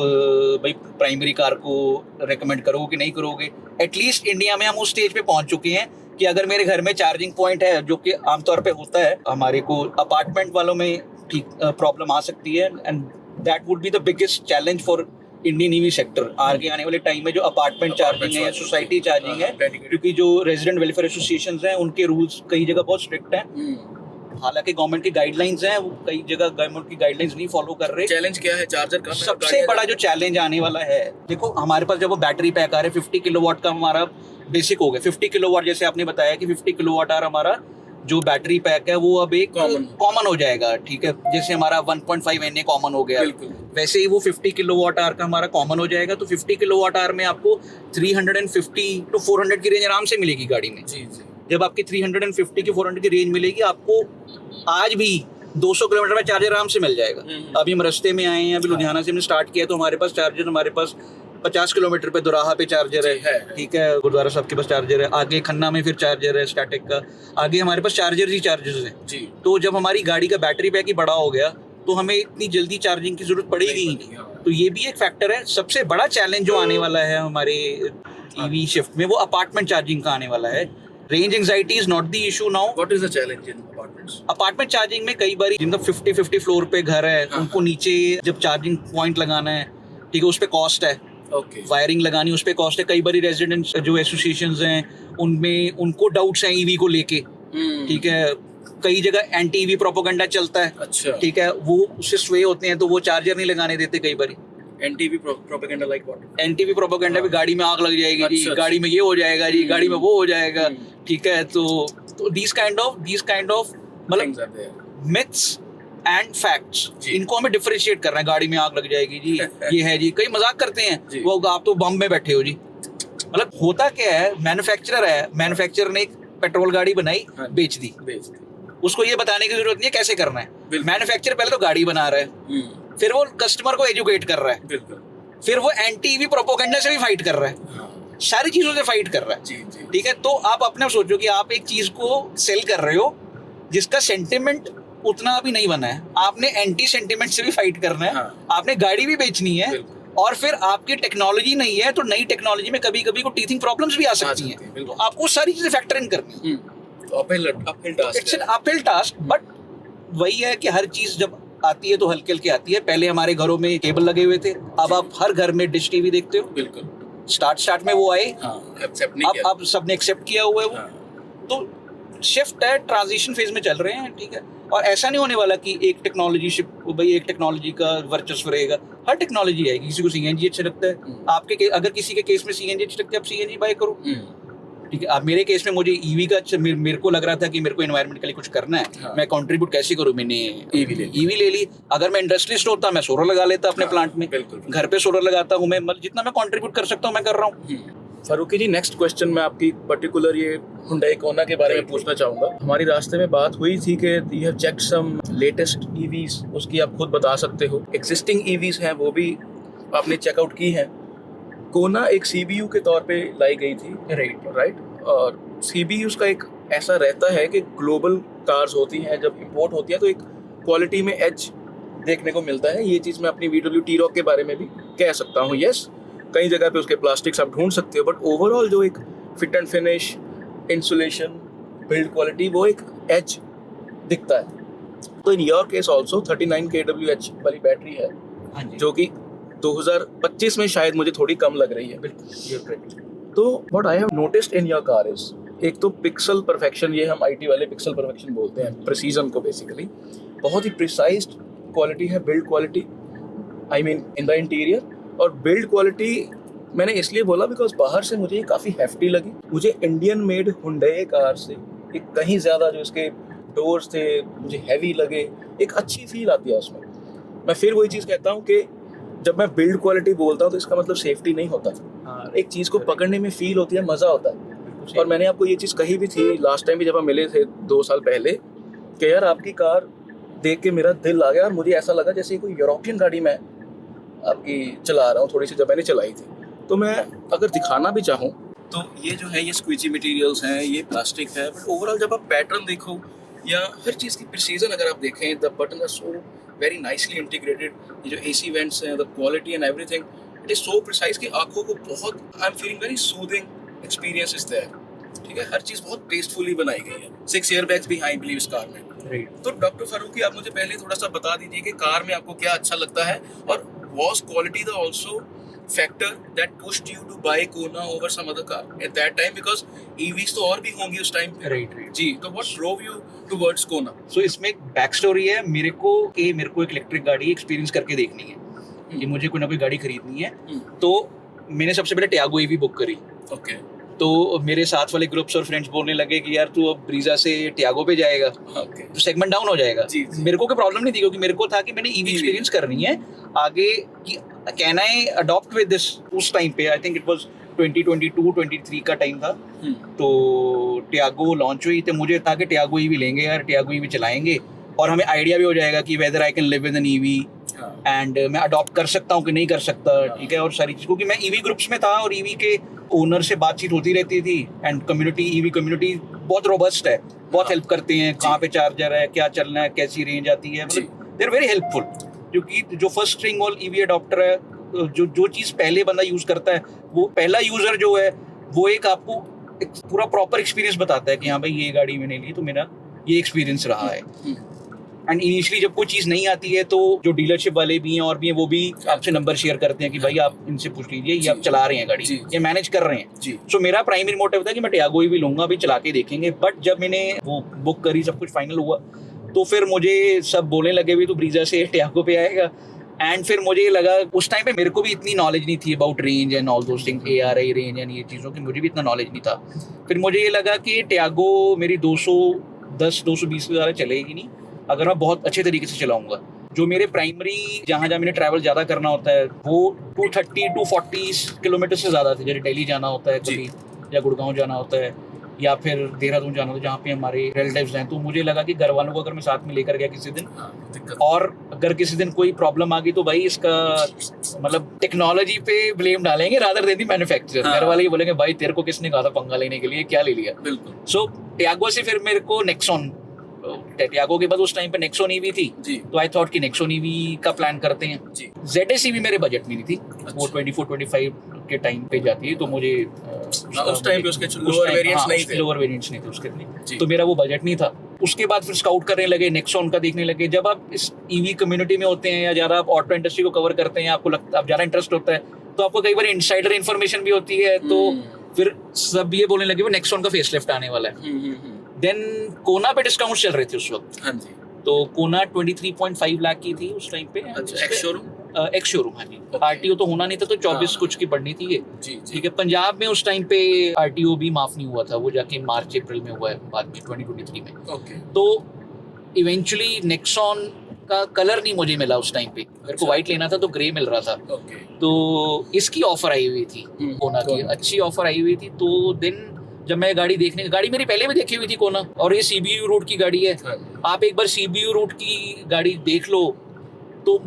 भाई प्राइमरी कार को रेकमेंड करोगे कि नहीं करोगे, एटलीस्ट इंडिया में हम उस स्टेज पे पहुंच चुके हैं कि अगर मेरे घर में चार्जिंग पॉइंट है, जो कि आमतौर पे होता है, हमारे को अपार्टमेंट वालों में ठीक प्रॉब्लम आ सकती है, and that would be the biggest challenge for Indian EV sector आगे आने वाले टाइम में। जो अपार्टमेंट चार्जिंग है या सोसाइटी चार्जिंग है, क्योंकि जो रेजिडेंट वेलफेयर एसोसिएशंस हैं उनके रूल्स कई जगह बहुत स्ट्रिक्ट हैं, हालांकि गवर्नमेंट की गाइडलाइंस हैं, वो कई जगह गवर्नमेंट की गाइडलाइंस नहीं फॉलो कर रहे। चैलेंज क्या है चार्जर का? सबसे बड़ा जो चैलेंज आने वाला है, देखो हमारे पास जब वो बैटरी पैक आ रहे 50 किलोवाट का हमारा बेसिक हो गया। 50 किलोवाट जैसे आपने बताया कि 50 किलोवाट आवर हमारा जो बैटरी पैक है वो अब एक कॉमन हो जाएगा, ठीक है। जैसे हमारा 1.5 NA कॉमन हो गया, वैसे ही वो 50 किलोवाट आवर का हमारा कॉमन हो जाएगा। तो 50 किलोवाट आवर में आपको 350 to 400 की रेंज आराम से मिलेगी गाड़ी में। जी जी। जब आपकी 350 की 400 की रेंज मिलेगी, आपको आज भी 200 किलोमीटर में चार्जर आराम से मिल जाएगा। अभी हम रास्ते में आए हैं, अभी लुधियाना से हमने स्टार्ट किया, तो हमारे पास चार्जर, हमारे पास 50 किलोमीटर पे दोराहा पे चार्जर है, ठीक है। गुरुद्वारा साहब के पास चार्जर है, आगे खन्ना में फिर चार्जर है स्टैटिक का, आगे हमारे पास चार्जर ही चार्जर्स हैं जी। तो जब हमारी गाड़ी का बैटरी पैक ही बड़ा हो गया तो हमें इतनी जल्दी चार्जिंग की जरूरत पड़ेगी ही नहीं। तो ये भी एक फैक्टर है। सबसे बड़ा चैलेंज जो आने वाला है हमारे ईवी शिफ्ट में, वो अपार्टमेंट चार्जिंग का आने वाला है। Range anxiety is not the issue now. What is the challenge in apartments? Apartment charging में कई बार जिनका 50 फ्लोर पे घर है, उनको नीचे जब चार्जिंग पॉइंट लगाना है, ठीक है, उस पे कॉस्ट है। वायरिंग लगानी उस पे कॉस्ट है। कई बार रेजिडेंट्स जो एसोसिएशंस हैं उनमें उनको डाउट्स हैं ईवी को लेके, ठीक है। कई जगह एंटी ईवी प्रोपेगेंडा चलता है, अच्छा, ठीक है, वो उससे स्वे होते हैं तो वो चार्जर नहीं लगाने देते कई बार। Anti propaganda like what? Anti EV propaganda भी गाड़ी में आग लग जाएगी, अच्छा, जी, गाड़ी में ये हो जाएगा जी, गाड़ी में वो हो जाएगा, ठीक है। तो दिस काइंड ऑफ मतलब मिथ्स एंड फैक्ट्स, इनको हमें डिफरेंशिएट करना है। गाड़ी में आग लग जाएगी जी, ये है जी। कई मजाक करते हैं, वो आप तो बम में बैठे हो जी। मतलब होता क्या है, मैन्युफैक्चरर ने एक पेट्रोल गाड़ी बनाई, बेच दी। उसको ये बताने की जरूरत नहीं है कैसे करना है। मैन्युफैक्चरर पहले तो गाड़ी बना रहा है, फिर वो कस्टमर को एजुकेट कर रहा है, फिर वो एंटी ईवी प्रोपेगेंडा से भी फाइट कर रहा है, सारी चीजों से फाइट कर रहा है, ठीक है। तो आप अपने सोचो कि आप एक चीज को सेल कर रहे हो जिसका सेंटिमेंट उतना अभी नहीं बना है, आपने एंटी सेंटिमेंट से भी फाइट करना है, आपने गाड़ी भी बेचनी है, और फिर आपकी टेक्नोलॉजी नहीं है तो नई टेक्नोलॉजी में कभी कभी को टीथिंग प्रॉब्लम्स भी आ सकती हैं। तो आपको सारी चीजें फैक्टर इन करनी है। It's an uphill task, but वही है कि हर चीज जब आती है तो हल्के हल्के आती है। पहले हमारे घरों में केबल लगे हुए थे, अब आप हर घर में डिश टीवी देखते हो। बिल्कुल स्टार्ट में वो आए, अब सबने एक्सेप्ट किया हुआ है वो। तो शिफ्ट है, ट्रांजिशन फेज में चल रहे हैं, ठीक है। और ऐसा नहीं होने वाला कि एक टेक्नोलॉजी का वर्चस्व रहेगा। हर टेक्नोलॉजी आएगी। किसी को सीएनजी अच्छा लगता है, आपके अगर किसी के केस में सीएनजी अच्छा लगता है, आप सीएनजी बाय करो, ठीक है। अब मेरे केस में मुझे ईवी का मेरे को लग रहा था कि मेरे को एनवायरमेंट के लिए कुछ करना है, मैं कंट्रीब्यूट कैसे करूं, मैंने ईवी ले ली। अगर मैं इंडस्ट्रियलिस्ट होता मैं सोलर लगा लेता अपने प्लांट में, घर पे सोलर लगाता हूं मैं, मतलब जितना मैं कंट्रीब्यूट कर सकता हूं मैं कर रहा हूं। फारूकी जी, नेक्स्ट क्वेश्चन मैं आपकी पर्टिकुलर ये हुंडई कोना के बारे में पूछना चाहूँगा। हमारी रास्ते में बात हुई थी कि you have checked some latest EVs, उसकी आप खुद बता सकते हो। एग्जिस्टिंग ईवीज हैं वो भी आपने चेकआउट की हैं। कोना एक सीबीयू के तौर पे लाई गई थी, राइट। और सीबीयूज का एक ऐसा रहता है कि ग्लोबल कार्स होती हैं, जब इम्पोर्ट होती है तो एक क्वालिटी में एज देखने को मिलता है। ये चीज़ मैं अपनी VW T-Roc के बारे में भी कह सकता हूँ। यस, कई जगह पे उसके प्लास्टिक्स आप ढूंढ सकते हो, बट ओवरऑल जो एक fit and finish, insulation, build quality, वो एक एज दिखता है। तो in your case also 39 kWh वाली बैटरी है, जो कि 2025 में शायद मुझे थोड़ी कम लग रही है। बिल्कुल। तो what I have noticed in your car is, एक तो पिक्सल परफेक्शन, ये हम IT वाले पिक्सल परफेक्शन बोलते हैं, प्रिसीजन को बेसिकली। बहुत ही प्रिसाइज्ड क्वालिटी है, build quality, I mean in the interior. और बिल्ड क्वालिटी मैंने इसलिए बोला बिकॉज बाहर से मुझे ये काफ़ी हैफ्टी लगी। मुझे इंडियन मेड हुंडई कार से एक कहीं ज़्यादा जो इसके डोर्स थे मुझे हैवी लगे, एक अच्छी फील आती है उसमें। मैं फिर वही चीज़ कहता हूँ कि जब मैं बिल्ड क्वालिटी बोलता हूँ तो इसका मतलब सेफ्टी नहीं होता। एक चीज़ को पकड़ने में फील होती है, मज़ा होता है। और मैंने आपको ये चीज़ कही भी थी लास्ट टाइम भी जब हम मिले थे 2 साल पहले, कि यार आपकी कार देख के मेरा दिल आ गया और मुझे ऐसा लगा जैसे कोई यूरोपियन गाड़ी मैं आपकी चला रहा हूँ थोड़ी सी, जब मैंने चलाई थी। तो मैं अगर दिखाना भी चाहूँ तो ये जो है ये स्क्वीजी मटेरियल्स हैं, ये प्लास्टिक है, बट ओवरऑल जब आप पैटर्न देखो या हर चीज़ की प्रिसीजन अगर आप देखें, the button are so very nicely integrated. ये जो AC वेंट्स हैं, the quality and everything, it is so precise कि आंखों को बहुत, I am feeling very soothing experience is there, ठीक है। हर चीज़ बहुत टेस्टफुली बनाई गई है। 6 एयरबैग्स भी हैं आई बिलीव इस कार में। तो डॉक्टर फारूकी, आप मुझे पहले थोड़ा सा बता दीजिए कि कार में आपको क्या अच्छा लगता है, और was quality the also factor that pushed you to buy Kona over some other car at that time? Because EVs तो और भी होंगी उस टाइम पे। राइट। जी, तो what drove you towards Kona? सो इसमें एक बैक स्टोरी है। मेरे को एक इलेक्ट्रिक गाड़ी एक्सपीरियंस करके देखनी है कि मुझे कोई ना कोई गाड़ी खरीदनी है। तो मैंने सबसे पहले टियागो ईवी बुक करी। ओके। तो मेरे साथ वाले ग्रुप्स और फ्रेंड्स बोलने लगे कि यार तू अब ब्रीजा से टियागो पे जाएगा ओके। तो सेगमेंट डाउन हो जाएगा। जी। मेरे को कोई प्रॉब्लम नहीं थी क्योंकि मेरे को था कि मैंने ईवी एक्सपीरियंस करनी है आगे कि can I adopt with this. उस टाइम पे आई थिंक इट वाज 2022-23 का टाइम था। तो टियागो लॉन्च हुई तो मुझे था कि टियागो ईवी लेंगे यार, टियागो ईवी चलाएंगे और हमें आइडिया भी हो जाएगा कि whether I can live with N EV and मैं अडॉप्ट कर सकता हूँ कि नहीं कर सकता। ठीक है। और सारी चीज़ क्योंकि मैं ईवी ग्रुप्स में था और ईवी के ओनर से बातचीत होती रहती थी एंड कम्युनिटी ईवी कम्युनिटी बहुत रोबस्ट है, बहुत हेल्प करते हैं कहाँ पे चार्जर है, क्या चलना है, कैसी रेंज आती है। मतलब दे आर वेरी हेल्पफुल। क्योंकि जो first string all EV adopter है, जो चीज़ पहले बंदा यूज़ करता है वो पहला यूज़र जो है वो एक आपको एक पूरा प्रॉपर एक्सपीरियंस बताता है कि हाँ भाई ये गाड़ी मैंने ली तो मेरा ये एक्सपीरियंस रहा है। एंड इनिशियली जब कोई चीज़ नहीं आती है तो जो डीलरशिप वाले भी हैं और भी हैं वो भी आपसे नंबर शेयर करते हैं कि भाई आप इनसे पूछ लीजिए, ये आप चला रहे हैं गाड़ी, ये मैनेज कर रहे हैं। सो मेरा प्राइमरी मोटिव था कि मैं टियागो ही भी लूँगा, अभी चला के देखेंगे। बट जब मैंने वो बुक करी, सब कुछ फाइनल हुआ तो फिर मुझे सब बोलने लगे भी तो ब्रीजा से टियागो पे आएगा। एंड फिर मुझे लगा उस टाइम पे मेरे को भी इतनी नॉलेज नहीं थी about range and all those things, ARI range and ये चीज़ों की मुझे भी इतना नॉलेज नहीं था। फिर मुझे ये लगा कि टियागो मेरी 210-220 से ज़्यादा चलेगी नहीं अगर मैं बहुत अच्छे तरीके से चलाऊंगा। जो मेरे प्राइमरी जहाँ मैंने ट्रैवल ज़्यादा करना होता है वो 230-240 किलोमीटर से ज़्यादा थे। जैसे दिल्ली जाना होता है कभी या गुड़गांव जाना होता है या फिर देहरादून जाना होता है जहाँ पे हमारे रिलेटिव्स हैं। तो मुझे लगा कि घर वालों को अगर मैं साथ में लेकर गया किसी दिन और अगर किसी दिन कोई प्रॉब्लम आ गई तो भाई इसका मतलब टेक्नोलॉजी पे ब्लेम डालेंगे रादर देन दी मैन्युफैक्चरर। घर वाले ये बोलेंगे भाई तेरे को किसने कहा था पंगा लेने के लिए, क्या ले लिया। बिल्कुल। सो टियागो से फिर मेरे को नेक्सॉन, टियागो के बाद उस टाइम पे नेक्सॉन ईवी थी तो आई थॉट कि नेक्सॉन ईवी का प्लान करते हैं। ZS ईवी मेरे बजट में नहीं थी। वो 24-25 के टाइम पे जाती है तो मुझे उस टाइम पे उसके लोअर वेरिएंट्स नहीं थे, लोअर वेरिएंट्स नहीं थे उसके लिए, तो मेरा वो बजट नहीं था। उसके बाद फिर स्काउट करने लगे, नेक्सॉन का देखने लगे। जब आप इस ईवी कम्युनिटी में होते हैं या ज़्यादा आप ऑटो इंडस्ट्री को कवर करते हैं, आपको लगता आप ज़्यादा इंटरेस्ट होता है तो आपको कई बार इनसाइडर इन्फॉर्मेशन भी होती है। तो फिर सब ये बोलने लगे वो नेक्सॉन का फेसलिफ्ट आने वाला है। देन कोना पे डिस्काउंट चल रहे थे उस वक्त। हाँ जी। तो कोना 23.5 लाख की थी उस टाइम पे। अच्छा, एक्स शोरूम। हाँ जी। RTO तो होना नहीं था तो 24 कुछ की पड़नी थी ये। ठीक है। पंजाब में उस टाइम पे RTO भी माफ नहीं हुआ था, वो जाके मार्च अप्रैल में हुआ है बाद में 2023 में। ओके। तो इवेंचुअली नेक्सॉन का कलर नहीं मुझे मिला उस टाइम पे। मेरे को व्हाइट लेना था तो ग्रे मिल रहा था। ओके। तो इसकी ऑफर आई हुई थी कोना की, अच्छी ऑफर आई हुई थी। तो दिन जब मैं गाड़ी मेरी पहले भी देखी हुई थी कोना और ये CBU रूट की गाड़ी है। आप एक बार CBU रूट की गाड़ी देख लो तो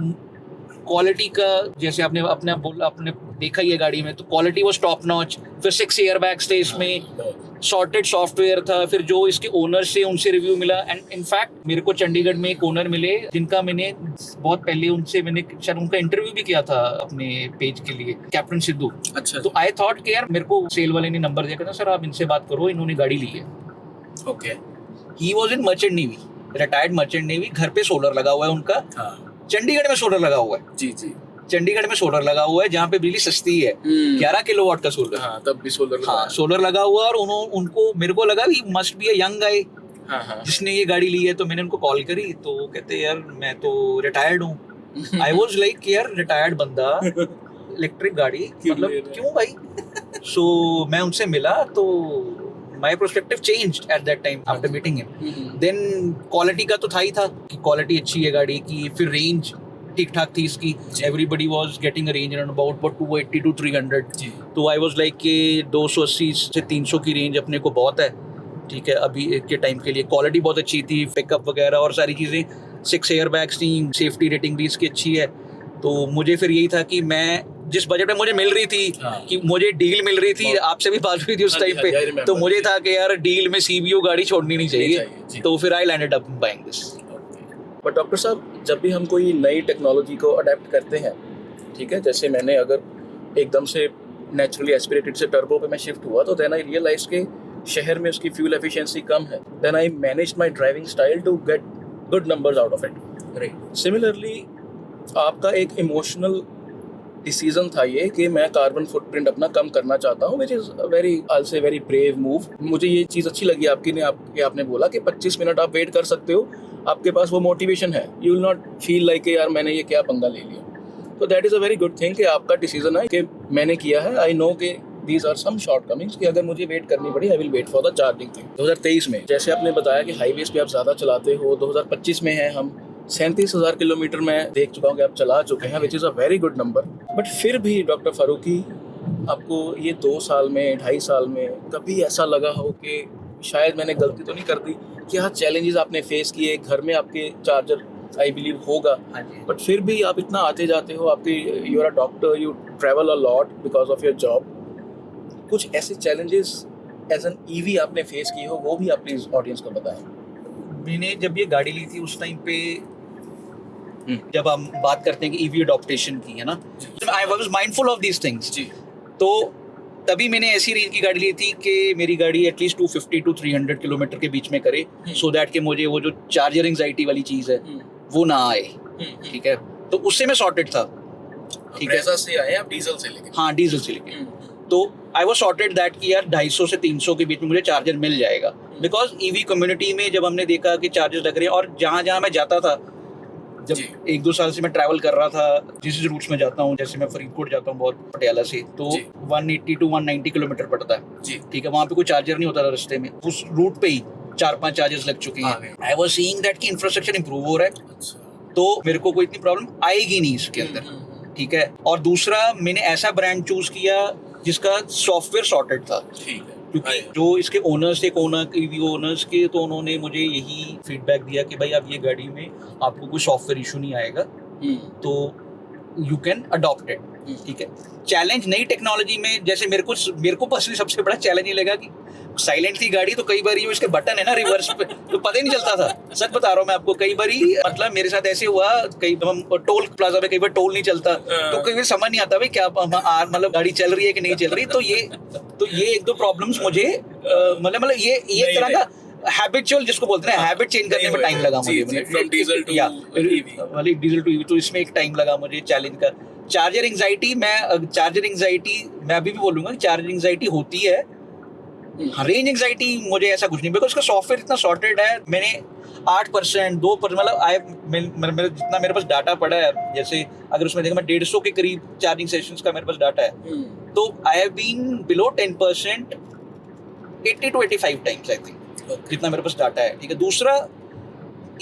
क्वालिटी का जैसे आपने देखा ही है गाड़ी में, तो क्वालिटी वो टॉप नॉच। फिर 6 एयरबैग्स थे इसमें, सॉर्टेड सॉफ्टवेयर था। फिर जो इसके ओनर से उनसे रिव्यू मिला एंड इनफैक्ट मेरे को चंडीगढ़ में एक ओनर मिले जिनका मैंने बहुत पहले उनसे मैंने शायद उनका इंटरव्यू भी किया था अपने पेज के लिए, कैप्टन सिद्धू। अच्छा। तो आई थॉट कि यार मेरे को सेल वाले ने नंबर दिया था, सर आप इनसे बात करो, इन्होंने गाड़ी ली है। Okay. He was in merchant navy, retired merchant navy. घर पे सोलर लगा हुआ है उनका। चंडीगढ़ में सोलर लगा हुआ है। जी। चंडीगढ़ में सोलर लगा हुआ है जहाँ पे बिजली सस्ती है। 11 किलोवाट का सोलर। हाँ, तब भी सोलर लगा। हाँ, सोलर लगा हुआ। और उनको मेरे को लगा भी must be a young guy जिसने ये गाड़ी ली है। तो मैंने उनको कॉल करी तो कहते यार मैं तो रिटायर्ड हूँ। आई वाज लाइक यार रिटायर्ड बंदा इलेक्ट्रिक गाड़ी मतलब क्यों भाई। सो मैं उनसे मिला तो my perspective changed at that time after meeting him. Then quality का तो था ही था कि क्वालिटी अच्छी है गाड़ी की। फिर रेंज ठीक ठाक थी इसकी। Everybody was getting a range around about 280 to 300। तो I was like कि 280 से 300 की रेंज अपने को बहुत है। ठीक है, अभी के टाइम के लिए क्वालिटी बहुत अच्छी थी, पिकअप वगैरह और सारी चीज़ें। 6 एयरबैग्स थी, सेफ्टी रेटिंग भी इसकी अच्छी है। तो मुझे फिर यही था कि मैं जिस बजट में मुझे मिल रही थी कि मुझे डील मिल रही थी, आपसे भी बात हुई थी उस टाइम पे, तो मुझे था कि यार डील में CBU गाड़ी छोड़नी नहीं चाहिए। तो फिर आई landed up buying this. But doctor साहब, जब भी हम कोई नई टेक्नोलॉजी को अडेप्ट करते हैं, ठीक है, जैसे मैंने अगर एकदम से नेचुरली एस्पिरेटेड से टर्बो पे मैं शिफ्ट हुआ तो देन आई रियलाइज के शहर में उसकी फ्यूल एफिशिएंसी कम है। Then I manage my driving style to get good numbers out of it. Right. Similarly आपका एक इमोशनल डिसीजन था ये कि मैं कार्बन फुटप्रिंट अपना कम करना चाहता हूँ, विच इज़ वेरी आई से वेरी ब्रेव मूव। मुझे ये चीज़ अच्छी लगी आपने बोला कि 25 मिनट आप वेट कर सकते हो, आपके पास वो मोटिवेशन है, you will not feel like यार मैंने ये क्या पंगा ले लिया। तो that is a very good thing कि आपका डिसीजन है कि मैंने किया है। आई नो कि दीज आर सम शॉर्टकमिंग्स कि अगर मुझे वेट करनी पड़ी I will wait for the charging thing. 2023 में जैसे आपने बताया कि हाईवेज पे आप ज़्यादा चलाते हो, 2025 में है हम 37,000 किलोमीटर मैं देख चुका हूँ कि आप चला चुके हैं, which is a very good number. But फिर भी डॉक्टर फारूकी, आपको ये 2 साल में 2.5 साल में कभी ऐसा लगा हो कि शायद मैंने गलती तो नहीं कर दी? क्या चैलेंजेस आपने फेस किए? घर में आपके चार्जर आई बिलीव होगा, बट फिर भी आप इतना आते जाते हो, आपकी you are a doctor, you travel a lot because of your job. कुछ ऐसे चैलेंजेस एज एन ईवी आपने फेस किए हो, वो भी आप प्लीज ऑडियंस को बताएं। मैंने जब ये गाड़ी ली थी उस टाइम पे, जब हम बात करते हैं कि ईवी अडॉप्टेशन की, है ना, I was mindful of these things जी। तो तभी मैंने ऐसी रेंज की गाड़ी ली थी कि मेरी गाड़ी एटलीस्ट 250 to 300 किलोमीटर के बीच में करे, सो दैट कि मुझे वो जो चार्जर एंजाइटी वाली चीज़ है वो ना आए। ठीक है, तो उससे मैं सॉर्टेड था। ठीक है, से आए आप डीजल से लेके? हाँ, डीजल से लेके। तो आई वॉज सॉर्टेड दैट कि यार 250 से 300 के बीच में मुझे चार्जर मिल जाएगा, बिकॉज ईवी कम्युनिटी में जब हमने देखा कि चार्जर लग रहे हैं, और जहाँ जहाँ मैं जाता था, जब 1-2 साल से मैं ट्रैवल कर रहा था, जिस रूट्स में जाता हूँ, जैसे मैं फरीदकोट जाता हूँ बहुत पटियाला से, तो 180 to 190 किलोमीटर पड़ता है जी। ठीक है, वहाँ पे कोई चार्जर नहीं होता था रास्ते में, उस रूट पे ही 4-5 चार्जर्स लग चुके हैं। आई वाज सीइंग दैट कि इंफ्रास्ट्रक्चर इंप्रूव हो रहा है, तो मेरे को कोई इतनी प्रॉब्लम आएगी नहीं इसके अंदर। ठीक है, और दूसरा मैंने ऐसा ब्रांड चूज किया जिसका सॉफ्टवेयर सॉर्टेड था। ठीक है, क्योंकि जो इसके ओनर्स थे, ईवी ओनर्स के, तो उन्होंने मुझे यही फीडबैक दिया कि भाई आप ये गाड़ी में आपको कोई सॉफ्टवेयर इशू नहीं आएगा, तो यू कैन अडॉप्ट इट। ठीक है, चैलेंज नई टेक्नोलॉजी में, जैसे मेरे को पर्सनली सबसे बड़ा चैलेंज ये लगा कि साइलेंट थी गाड़ी, तो कई बार ये इसके बटन है ना रिवर्स पे, तो पता ही नहीं चलता था। सच बता रहा हूँ मैं आपको, कई बार मतलब मेरे साथ ऐसे हुआ, कई हम टोल प्लाजा पे कई बार टोल नहीं चलता, तो कई बार समझ नहीं आता भाई क्या मतलब गाड़ी चल रही है कि नहीं चल रही। तो ये 1-2 प्रॉब्लम्स मुझे मतलब ये एक तरह का हैबिचुअल जिसको बोलते हैं, हैबिट चेंज करने में टाइम लगा मुझे, from diesel to EV, diesel to EV, तो इसमें एक टाइम लगा मुझे चैलेंज का। चार्जर एंजाइटी मैं अभी भी बोलूंगा, चार्जर एंजाइटी होती है, रेंज एंजाइटी मुझे ऐसा कुछ नहीं, बिकॉज उसका सॉफ्टवेयर इतना सॉर्टेड है। मैंने 8%, 2%, मतलब मेरे जितना मेरे पास डाटा पड़ा है, जैसे अगर उसमें देखा मैं 150 के करीब चार्जिंग सेशंस का मेरे पास डाटा है, तो I have been below 10% 80 to 85 times, I think, जितना मेरे पास डाटा है। ठीक है, दूसरा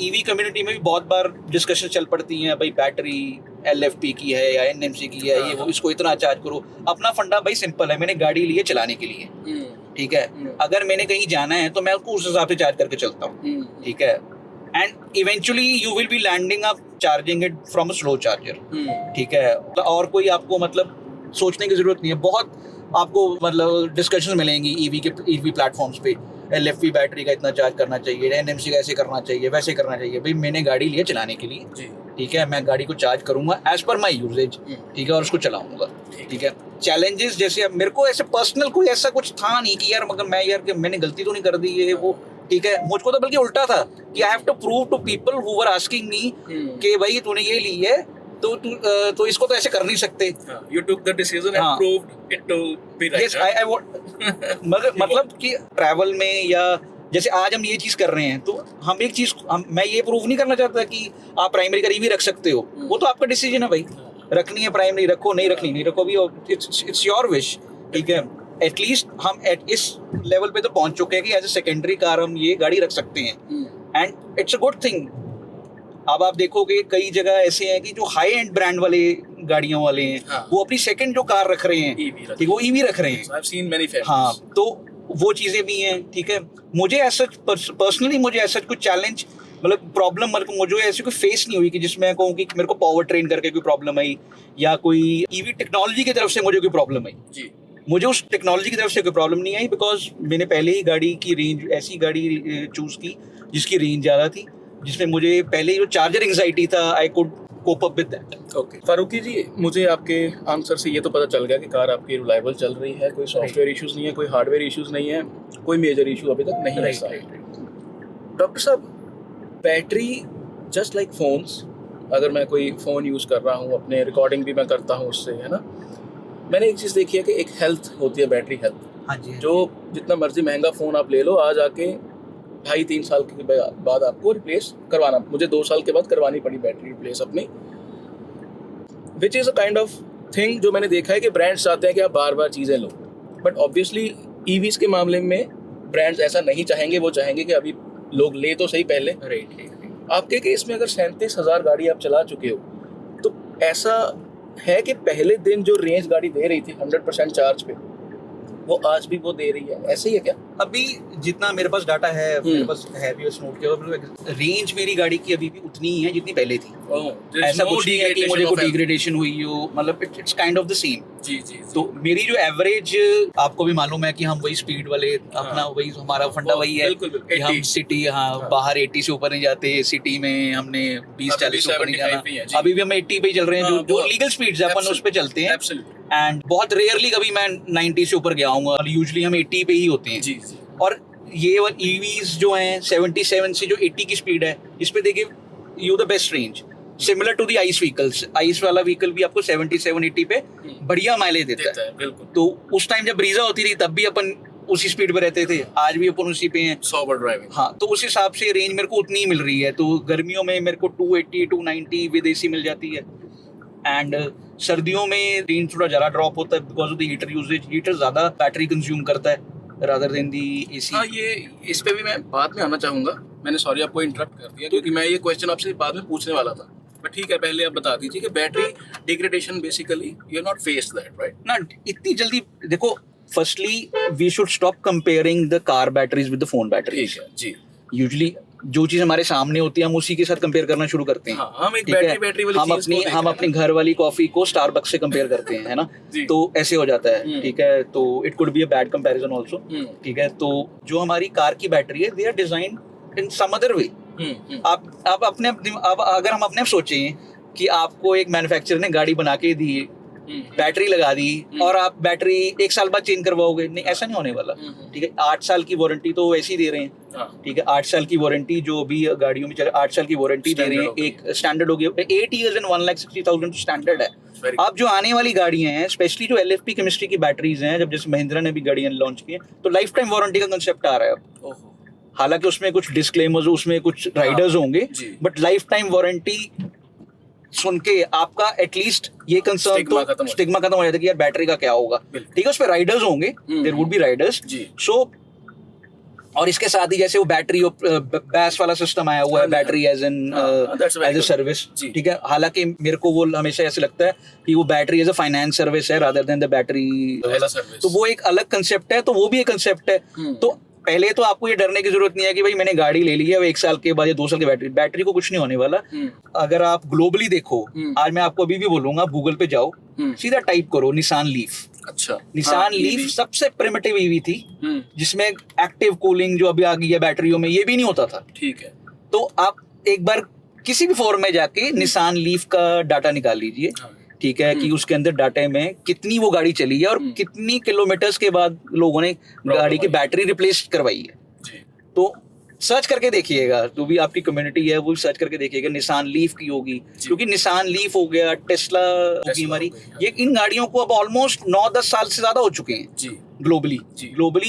ईवी कम्युनिटी में भी बहुत बार डिस्कशन चल पड़ती हैं, भाई बैटरी LFP की है या NMC की है, ये वो, इसको इतना चार्ज करो। अपना फंडा भाई सिंपल है, मैंने गाड़ी ली है चलाने के लिए। ठीक है, अगर मैंने कहीं जाना है तो मैं उसको उस हिसाब से चार्ज करके चलता हूँ। ठीक है, and eventually you will be landing up charging it from a slow charger. ठीक है, और कोई आपको मतलब सोचने की जरूरत नहीं है। बहुत आपको मतलब डिस्कशन मिलेंगी ईवी प्लेटफॉर्म्स पे, LFP बैटरी का इतना चार्ज करना चाहिए, NMC का ऐसे करना चाहिए, वैसे करना चाहिए। भाई मैंने गाड़ी ली है चलाने के लिए, ठीक है, मैं गाड़ी को चार्ज करूंगा एज पर माई यूजेज, ठीक है, और उसको चलाऊंगा। ठीक है, चैलेंजेस जैसे अब मेरे को ऐसे पर्सनल कोई ऐसा कुछ था नहीं कि यार मगर मैंने गलती तो नहीं कर दी ये वो। ठीक है, मुझको तो बल्कि उल्टा था कि I have to prove to people who were asking me कि भाई तूने ये ली है तो इसको तो ऐसे कर नहीं सकते। You took the decision and proved it to be right. Yes, I मतलब कि ट्रैवल में, या जैसे आज हम ये चीज कर रहे हैं, तो हम एक चीज मैं ये प्रूव नहीं करना चाहता कि आप प्राइमरी का ईवी रख सकते हो, वो तो आपका डिसीजन है भाई, रखनी है प्राइमरी रखो, नहीं रखनी नहीं रखो, भी इट्स योर विश। ठीक है, एटलीस्ट हम इस लेवल पे तो पहुंच चुके हैं कि एज ए सेकेंडरी कार हम ये गाड़ी रख सकते हैं, and it's a good thing. अब आप देखोगे कई जगह ऐसे हैं कि जो हाई एंड ब्रांड वाले गाड़ियों वाले हैं, वो अपनी सेकंड जो कार रख रहे हैं, ठीक, वो ईवी रख रहे हैं। I've seen many families. हाँ, तो वो चीजें भी हैं। ठीक है, मुझे ऐसा पर्सनली मुझे ऐसा कुछ चैलेंज मतलब प्रॉब्लम मुझे ऐसी कोई फेस नहीं हुई कि जिसमें मैं कहूँ कि मेरे को पावर ट्रेन करके कोई प्रॉब्लम आई, या कोई ईवी टेक्नोलॉजी की तरफ से मुझे कोई प्रॉब्लम आई जी। मुझे उस टेक्नोलॉजी की तरफ से कोई प्रॉब्लम नहीं आई, बिकॉज मैंने पहले ही गाड़ी की रेंज, ऐसी गाड़ी चूज की जिसकी रेंज ज़्यादा थी, जिसमें मुझे पहले जो चार्जर एंजाइटी था, I could cope up with that. Okay Farooqui ji, मुझे आपके आंसर से ये तो पता चल गया कि कार आपकी रिलायबल चल रही है, कोई सॉफ्टवेयर इश्यूज नहीं है, कोई हार्डवेयर इश्यूज नहीं है, कोई मेजर इशू अभी तक नहीं है। डॉक्टर साहब, बैटरी जस्ट लाइक फोन्स अगर मैं कोई फ़ोन यूज़ कर रहा हूँ, अपने रिकॉर्डिंग भी मैं करता हूँ उससे, है ना। मैंने एक चीज़ देखी है कि एक हेल्थ होती है, बैटरी हेल्थ, हाँ जी, जो जितना मर्जी महंगा फ़ोन आप ले लो, आज आके 2.5-3 साल के बाद आपको रिप्लेस करवाना, मुझे 2 साल के बाद करवानी पड़ी बैटरी रिप्लेस अपनी, which is a kind of thing जो मैंने देखा है कि ब्रांड्स चाहते हैं कि आप बार बार चीज़ें लो, बट ऑब्वियसली ईवीज के मामले में ब्रांड्स ऐसा नहीं चाहेंगे, वो चाहेंगे कि अभी लोग ले तो सही पहले। राइट। आपके केस में अगर 37,000 गाड़ी आप चला चुके हो, तो ऐसा है कि पहले दिन जो रेंज गाड़ी दे रही थी 100% चार्ज पे, वो आज भी वो दे रही है, ऐसे ही है क्या? अभी जितना मेरे पास डाटा है, मेरे पास है भी उस नोट के, रेंज मेरी गाड़ी की अभी भी उतनी ही है जितनी पहले थी। ऐसा कुछ नहीं है कि मुझे कोई डिग्रेडेशन हुई हो, मतलब it's kind of the same. जी। तो मेरी जो एवरेज, आपको भी मालूम है कि हम वही स्पीड वाले, अपना वही हमारा फंडा वही है कि हम सिटी, बाहर 80 से ऊपर नहीं जाते, सिटी में हमने 20-40 से ऊपर नहीं जाना। अभी भी हम 80 पे चल रहे हैं, जो लीगल स्पीड है अपन उस पे चलते हैं। एंड बहुत रेयरली कभी मैं 90 से ऊपर गया हूँ, यूजुअली हम 80 पे ही होते हैं। जी। और ये ईवीज जो हैं 77 से जो 80 की स्पीड है, इस पे देखिए you the best range, similar to the ICE vehicles. ICE वाला व्हीकल भी आपको 77-80 पे बढ़िया माइलेज देता है। बिल्कुल। तो उस टाइम जब ब्रीजा होती थी तब भी अपन उसी स्पीड पे रहते थे, आज भी अपन उसी पे हैं। Sober driving. हाँ, तो उस हिसाब से रेंज मेरे को उतनी ही मिल रही है। तो गर्मियों में मेरे को 280 290 विदेशी मिल जाती है, एंड सर्दियों में रेंज थोड़ा ज़्यादा ड्रॉप होता है because of the heater usage. Heater ज़्यादा बैटरी कंज्यूम करता है रादर देन दी एसी। हाँ, ये इस पे भी मैं बाद में आना चाहूँगा। मैंने सॉरी आपको इंटरप्ट कर दिया, क्योंकि मैं ये क्वेश्चन आपसे बाद में पूछने वाला था, बट ठीक है, पहले आप बता दीजिए कि battery degradation basically you are not faced that, right? ना इतनी जल्दी देखो, firstly we should stop comparing the car batteries with the phone batteries. ठीक है जी। यूजुअली जो चीज हमारे सामने होती है हम उसी के साथ कंपेयर करना शुरू करते हैं। हाँ, हम एक ठीक है? बैटरी वाली हम चीज़ को देख हम रहे अपने घर वाली कॉफी को स्टारबक्स से कंपेयर करते हैं, है ना। तो ऐसे हो जाता है, ठीक है। तो it could be a bad comparison also, ठीक है। तो जो हमारी कार की बैटरी है, they are designed in some other way. आप अपने अब अगर हम अपने आप सोचें कि आपको एक मैन्युफैक्चरर ने गाड़ी बना के दी, बैटरी लगा दी, और आप बैटरी 1 साल बाद चेंज करवाओगे, नहीं, ऐसा नहीं होने वाला। ठीक है, 8 साल की वारंटी तो वैसे ही दे रहे हैं, ठीक है। 8 साल की वारंटी जो भी गाड़ियों में चले, 8 साल की वारंटी दे रहे हैं, एक स्टैंडर्ड हो गया। 8 years and 1,60,000 स्टैंडर्ड है। अब जो आने वाली गाड़ियां हैं, स्पेशली जो LFP केमिस्ट्री की बैटरीज हैं, जब जैसे महिंद्रा ने भी गाड़ियां लॉन्च की हैं, तो लाइफ टाइम वारंटी का कंसेप्ट आ रहा है अब। हालांकि उसमें कुछ डिस्क्लेमर्स, उसमें कुछ राइडर्स होंगे, बट लाइफ टाइम वारंटी सुन के आपका एटलीस्ट ये कंसर्न तो स्टिग्मा खत्म हो जाता है कि यार बैटरी का क्या होगा। ठीक है, उस पे राइडर्स होंगे, देयर वुड बी राइडर्स। सो और इसके साथ ही जैसे वो बैटरी बैस वाला सिस्टम आया हुआ है, बैटरी एज ए सर्विस, ठीक है। हालांकि मेरे को वो हमेशा ऐसे लगता है कि वो battery as a finance service है रादर देन द बैटरी, तो वो एक अलग कंसेप्ट है। तो वो भी एक कंसेप्ट है। तो पहले तो आपको ये डरने की जरूरत नहीं है कि भाई मैंने गाड़ी ले ली है, 1 साल के बाद या 2 साल की बैटरी को कुछ नहीं होने वाला। अगर आप ग्लोबली देखो, आज मैं आपको अभी भी बोलूंगा, गूगल पे जाओ, सीधा टाइप करो निसान लीफ। अच्छा, निसान लीफ सबसे प्रिमिटिव ईवी थी, जिसमें एक्टिव कूलिंग जो अभी आ गई है बैटरियों में, ये भी नहीं होता था। ठीक है। तो आप एक बार किसी भी फॉर्म में जाके निसान लीफ का डाटा निकाल लीजिए, ठीक है, कि उसके अंदर डाटे में कितनी वो गाड़ी चली है और कितनी किलोमीटर्स के बाद लोगों ने गाड़ी की बैटरी रिप्लेस करवाई है। तो सर्च करके देखिएगा, जो भी आपकी कम्युनिटी है वो सर्च करके देखिएगा, निसान लीफ की होगी, क्योंकि निसान लीफ हो गया, टेस्ला होगी हमारी, ये इन गाड़ियों को अब ऑलमोस्ट 9-10 साल से ज्यादा हो चुके हैं ग्लोबली।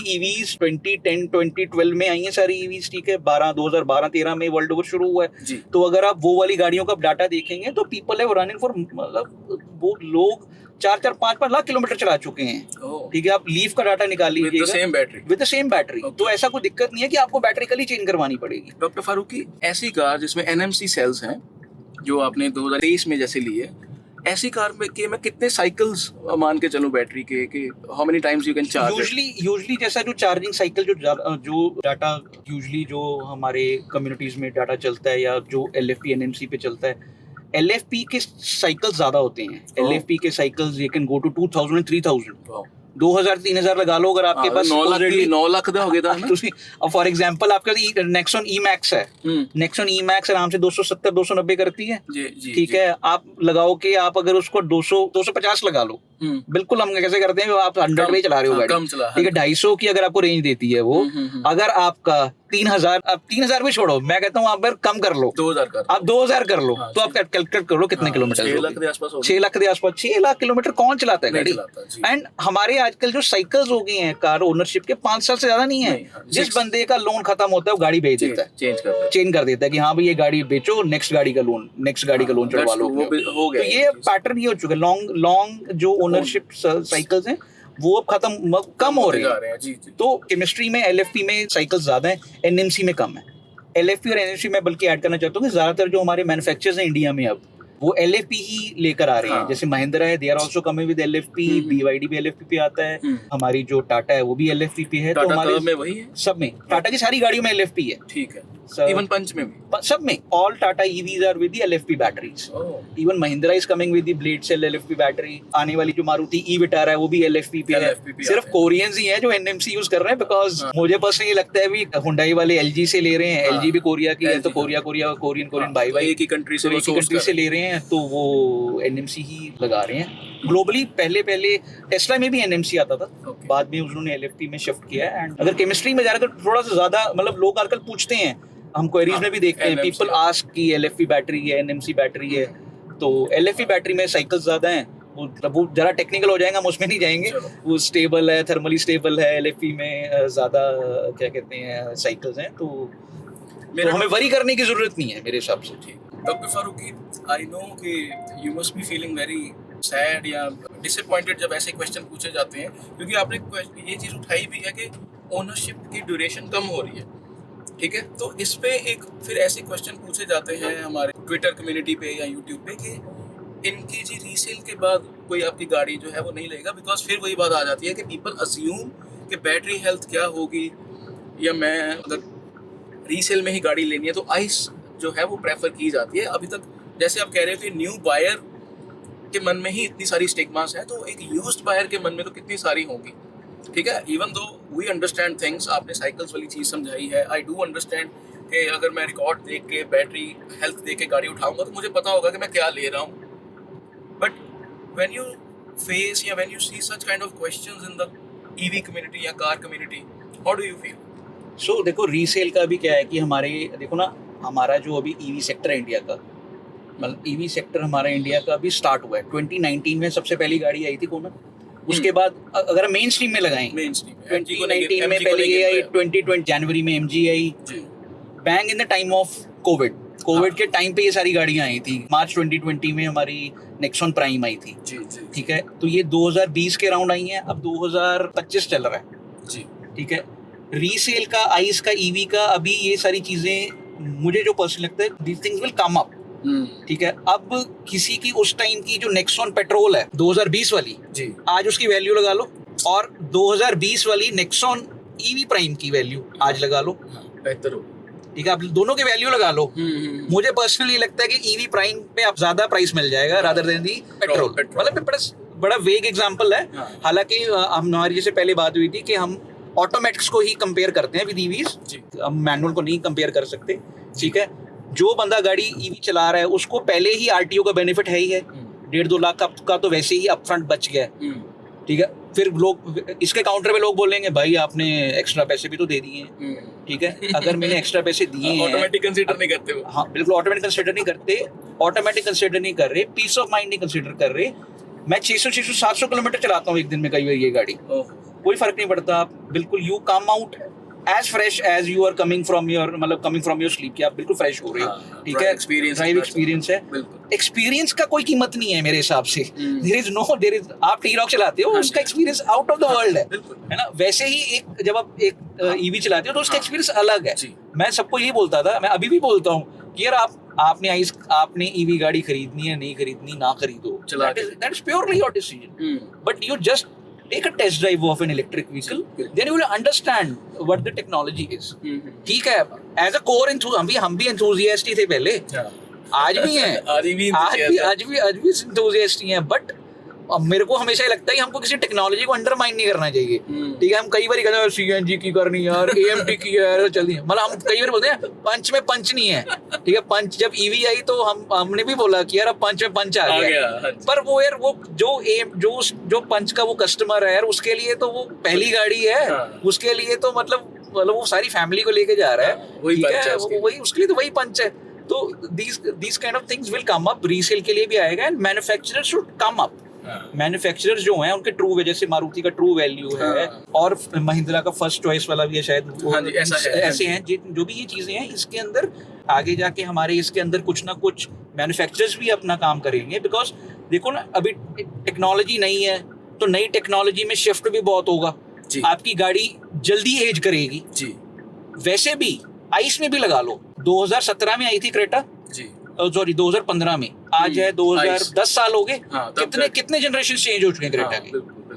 ईवीज 2010-2012 में आई हैं सारी ईवीज, ठीक है। 2012-13 में वर्ल्ड वॉर शुरू हुआ है। तो अगर आप वो वाली गाड़ियों का डाटा देखेंगे तो पीपल हैव रनिंग फॉर, मतलब वो लोग 4-4, 5-5 लाख किलोमीटर चला चुके हैं, ठीक है। आप लीफ का डाटा निकाल लीजिएगा विद द सेम बैटरी। तो ऐसा कोई दिक्कत नहीं है कि आपको बैटरी कल ही चेंज करवानी पड़ेगी। डॉक्टर फारूकी, ऐसी कार जिसमें NMC सेल्स हैं, जो आपने 2023 में जैसे लिए, ऐसी कार में कि मैं कितने साइकिल्स मान के चलूं बैटरी के, कि how many times you can charge? Usually जैसा जो चार्जिंग साइकिल जो डाटा यूजुअली जो हमारे कम्युनिटीज में डाटा चलता है, या जो LFP NMC पे चलता है, LFP के साइकिल्स ज्यादा होते हैं। LFP के cycles you can go to 2,000 and 3,000, 2,000-3,000 लगा लो अगर आपके पास 9 लाख हो गया था। फॉर एग्जांपल आपका नेक्सॉन E-Max है, नेक्सॉन E-Max आराम से 270-290 करती है, ठीक है। आप लगाओ कि आप अगर उसको 200-250 लगा लो, बिल्कुल हम कैसे करते हैं, आप 100 पे चला रहे हो गाड़ी, कम चला, ठीक है, 250 की अगर आपको रेंज देती है वो, अगर आपका 3000, अब 3000 भी छोड़ो, मैं कहता हूँ आप अगर कम कर लो, 2000 कर आप 2000 कर लो, तो आप कैलकुलेट कर लो कितने किलोमीटर, 6 लाख के आसपास होगी। 6 लाख के आसपास। 6 लाख किलोमीटर कौन चलाता है नहीं गाड़ी? चलाता, जी। एंड हमारे आजकल जो साइकिल्स हो गई हैं कार ओनरशिप के, 5 साल से ज्यादा नहीं है। नहीं, हाँ, जिस 6 बंदे का लोन खत्म होता है वो गाड़ी बेच देता है, चेंज कर देता है कि हाँ भाई ये गाड़ी बेचो, नेक्स्ट गाड़ी का लोन चढ़वा लो। वो भी हो गया तो ये पैटर्न ये हो चुका है, लॉन्ग जो ओनरशिप साइकिल्स हैं वो अब कम हो रही है। जी, जी। तो केमिस्ट्री में LFP में साइकिल्स ज्यादा है, NMC में कम है। LFP और NMC में बल्कि ऐड करना चाहता हूँ कि ज्यादातर जो हमारे मैन्युफैक्चरर्स हैं इंडिया में अब वो LFP ही लेकर आ रहे हैं। जैसे महिंद्रा है, they are also coming with LFP, BYD भी LFP पे आता है, हमारी जो टाटा है वो भी LFP पे है। तो हमारे में वही है, सब में, टाटा की सारी गाड़ियों में LFP है, ठीक है, सब- इवन पंच में भी। सब में all Tata EVs are with the LFP batteries. Even Mahindra is coming with the blade cell LFP battery. आने वाली जो मारुति ई विटारा है वो भी LFP पे है। LFP पे सिर्फ आते हैं। कोरियंस ही हैं जो NMC यूज कर रहे हैं, बिकॉज मुझे पर्सनली लगता है भी हुंडई वाले LG से ले रहे हैं, LG भी कोरिया की है, तो कोरियन बाई एक ही कंट्री से वो source कंट्री कर से रहे ले रहे हैं, तो वो NMC ही लगा रहे हैं ग्लोबली। पहले टेस्ला में भी NMC आता था, Okay. बाद में उन्होंने LFP में शिफ्ट किया है। एंड अगर केमिस्ट्री में जा रहे तो थोड़ा सा ज्यादा, मतलब लोग आजकल पूछते हैं, हम क्वेरीज में भी देखते हैं, NMC पीपल आस्क की LFP बैटरी है, NMC बैटरी है। तो LFP बैटरी में साइकिल्स ज्यादा हैं, वो जरा टेक्निकल हो जाएगा, हम उसमें नहीं जाएंगे। चलो। वो स्टेबल है, थर्मली स्टेबल है, LFP में ज्यादा क्या कहते हैं साइकिल्स हैं, तो हमें वरी करने की जरूरत नहीं है मेरे हिसाब से। डॉक्टर फारूकी, आई नो कि you must be feeling very sad या डिसअपॉइंटेड जब ऐसे क्वेश्चन पूछे जाते हैं, क्योंकि आपने ये चीज़ उठाई भी है कि ओनरशिप की ड्यूरेशन कम हो रही है, ठीक है। तो इस पे एक फिर ऐसे क्वेश्चन पूछे जाते हैं हमारे ट्विटर कम्युनिटी पे या यूट्यूब पे कि इनकी जी रीसेल के बाद कोई आपकी गाड़ी जो है वो नहीं लेगा, बिकॉज फिर वही बात आ जाती है कि पीपल अज्यूम कि बैटरी हेल्थ क्या होगी, या मैं अगर रीसेल में ही गाड़ी लेनी है तो आइस जो है वो प्रेफर की जाती है। अभी तक जैसे आप कह रहे हो कि न्यू बायर के मन में ही इतनी सारी स्टिग्मास है, तो एक यूज्ड बायर के मन में तो कितनी सारी होंगी, ठीक है। Even though we understand things, आपने साइकिल्स वाली चीज़ समझाई है, आई डू अंडरस्टैंड कि अगर मैं रिकॉर्ड देख के बैटरी हेल्थ देख के गाड़ी उठाऊंगा तो मुझे पता होगा कि मैं क्या ले रहा हूँ। बट व्हेन यू फेस या when you see such kind of questions in the EV community या car community, how do you feel? So देखो रीसेल का भी क्या है कि हमारे देखो ना, हमारा जो अभी EV सेक्टर है इंडिया का, मतलब EV सेक्टर हमारा इंडिया का अभी स्टार्ट हुआ है। 2019 में सबसे पहली गाड़ी आई थी कोना, उसके बाद अगर हम मेन स्ट्रीम में लगाएं, मेन स्ट्रीम 2019 में पहले ये आई, 2020 जनवरी में MG I, bang in the time of Covid के टाइम पे ये सारी गाड़ियां आई थी। मार्च 2020 में हमारी नेक्सॉन प्राइम आई थी, ठीक है। तो ये 2020 के राउंड आई हैं, अब 2025 चल रहा है जी, ठीक है। रीसेल का, आइस का, EV का, अभी ये सारी चीजें मुझे जो पर्सनली लगता है these things will come up, ठीक है। अब किसी की उस टाइम की जो नेक्सॉन पेट्रोल है 2020 वाली जी, आज उसकी वैल्यू लगा लो, और 2020 वाली नेक्सॉन EV प्राइम की वैल्यू आज लगा लो, बेहतर हो, ठीक है। आप दोनों की वैल्यू लगा लो, मुझे पर्सनली लगता है कि EV प्राइम पे आप ज्यादा प्राइस मिल जाएगा रादर देन दी पेट्रोल। मतलब बड़ा वेग एग्जांपल है, हालांकि हमारी जैसे पहले बात हुई थी कि हम ऑटोमेटिक्स को ही कंपेयर करते हैं विद EVs, हम मैनुअल को नहीं कंपेयर कर सकते, ठीक है। जो बंदा गाड़ी EV चला रहा है उसको पहले ही RTO का बेनिफिट है ही है, 1.5-2 लाख का तो वैसे ही अपफ्रंट बच गया है, ठीक है। फिर लोग इसके काउंटर पे लोग बोलेंगे भाई आपने एक्स्ट्रा पैसे भी तो दे दिए हैं, ठीक है। अगर मैंने एक्स्ट्रा पैसे दिए हैं, ऑटोमेटिक कंसीडर नहीं करते वो, हाँ बिल्कुल ऑटोमेटिक कंसीडर नहीं करते, ऑटोमेटिक कंसीडर नहीं कर रहे, पीस ऑफ माइंड नहीं कंसीडर कर रहे। मैं 600-700 किलोमीटर चलाता हूँ एक दिन में कई बार ये गाड़ी, कोई फर्क नहीं पड़ता, बिल्कुल you come out as fresh as you are coming from your sleep, कि आप बिल्कुल फ्रेश हो रहे हो, ठीक है। ड्राइव एक्सपीरियंस है, एक्सपीरियंस का कोई कीमत नहीं है मेरे हिसाब से। देयर इज आप T-Roc चलाते हो, उसका experience out of the world है ना। वैसे ही एक जब आप एक EV चलाते हो तो उसका एक्सपीरियंस अलग है। मैं सबको यही बोलता था, मैं अभी भी बोलता हूँ कि यार आपने EV गाड़ी खरीदनी है, नहीं खरीदनी, ना खरीदो, that is purely your decision, but you just take a test drive of an electric vehicle, then you will understand what the technology is, ठीक है। as a core हम भी enthusiast ही थे पहले, आज भी हैं, आज भी enthusiast ही हैं, बट अब मेरे को हमेशा ही लगता है कि हमको किसी टेक्नोलॉजी को अंडरमाइन नहीं करना चाहिए। ठीक है, हम कई बार कहते हैं सीएनजी की करनी यार, एएमटी की यार चलनी है, मतलब हम कई बार बोलते हैं पंच में पंच नहीं है। ठीक है, पंच जब ईवी आई तो हमने भी बोला कि यार अब पंच में पंच आ गया, पर वो यार वो जो पंच का वो कस्टमर है यार, उसके लिए तो वो पहली गाड़ी है, उसके लिए तो मतलब वो सारी फैमिली को लेके जा रहा है, वही उसके लिए तो वही पंच है। तो these kind of things will come up, resale के लिए भी आएगा, and manufacturer should come up. Manufacturers जो हैं उनके ट्रू, जैसे मारुति का ट्रू वैल्यू है, और महिंद्रा का फर्स्ट चॉइस वाला भी है शायद, ऐसे हैं जो भी ये चीजें हैं, इसके अंदर आगे जाके हमारे इसके अंदर कुछ ना कुछ मैन्युफैक्चरर्स भी अपना काम करेंगे। बिकॉज देखो ना, अभी टेक्नोलॉजी नहीं है तो नई टेक्नोलॉजी में शिफ्ट भी बहुत होगा, आपकी गाड़ी जल्दी एज करेगी जी। वैसे भी आइस में भी लगा लो, 2017 में आई थी क्रेटा जी, सॉरी 2015 में, आज है 2010 साल हो गए। कितने जनरेशन चेंज हो चुके हैं क्रेटा के,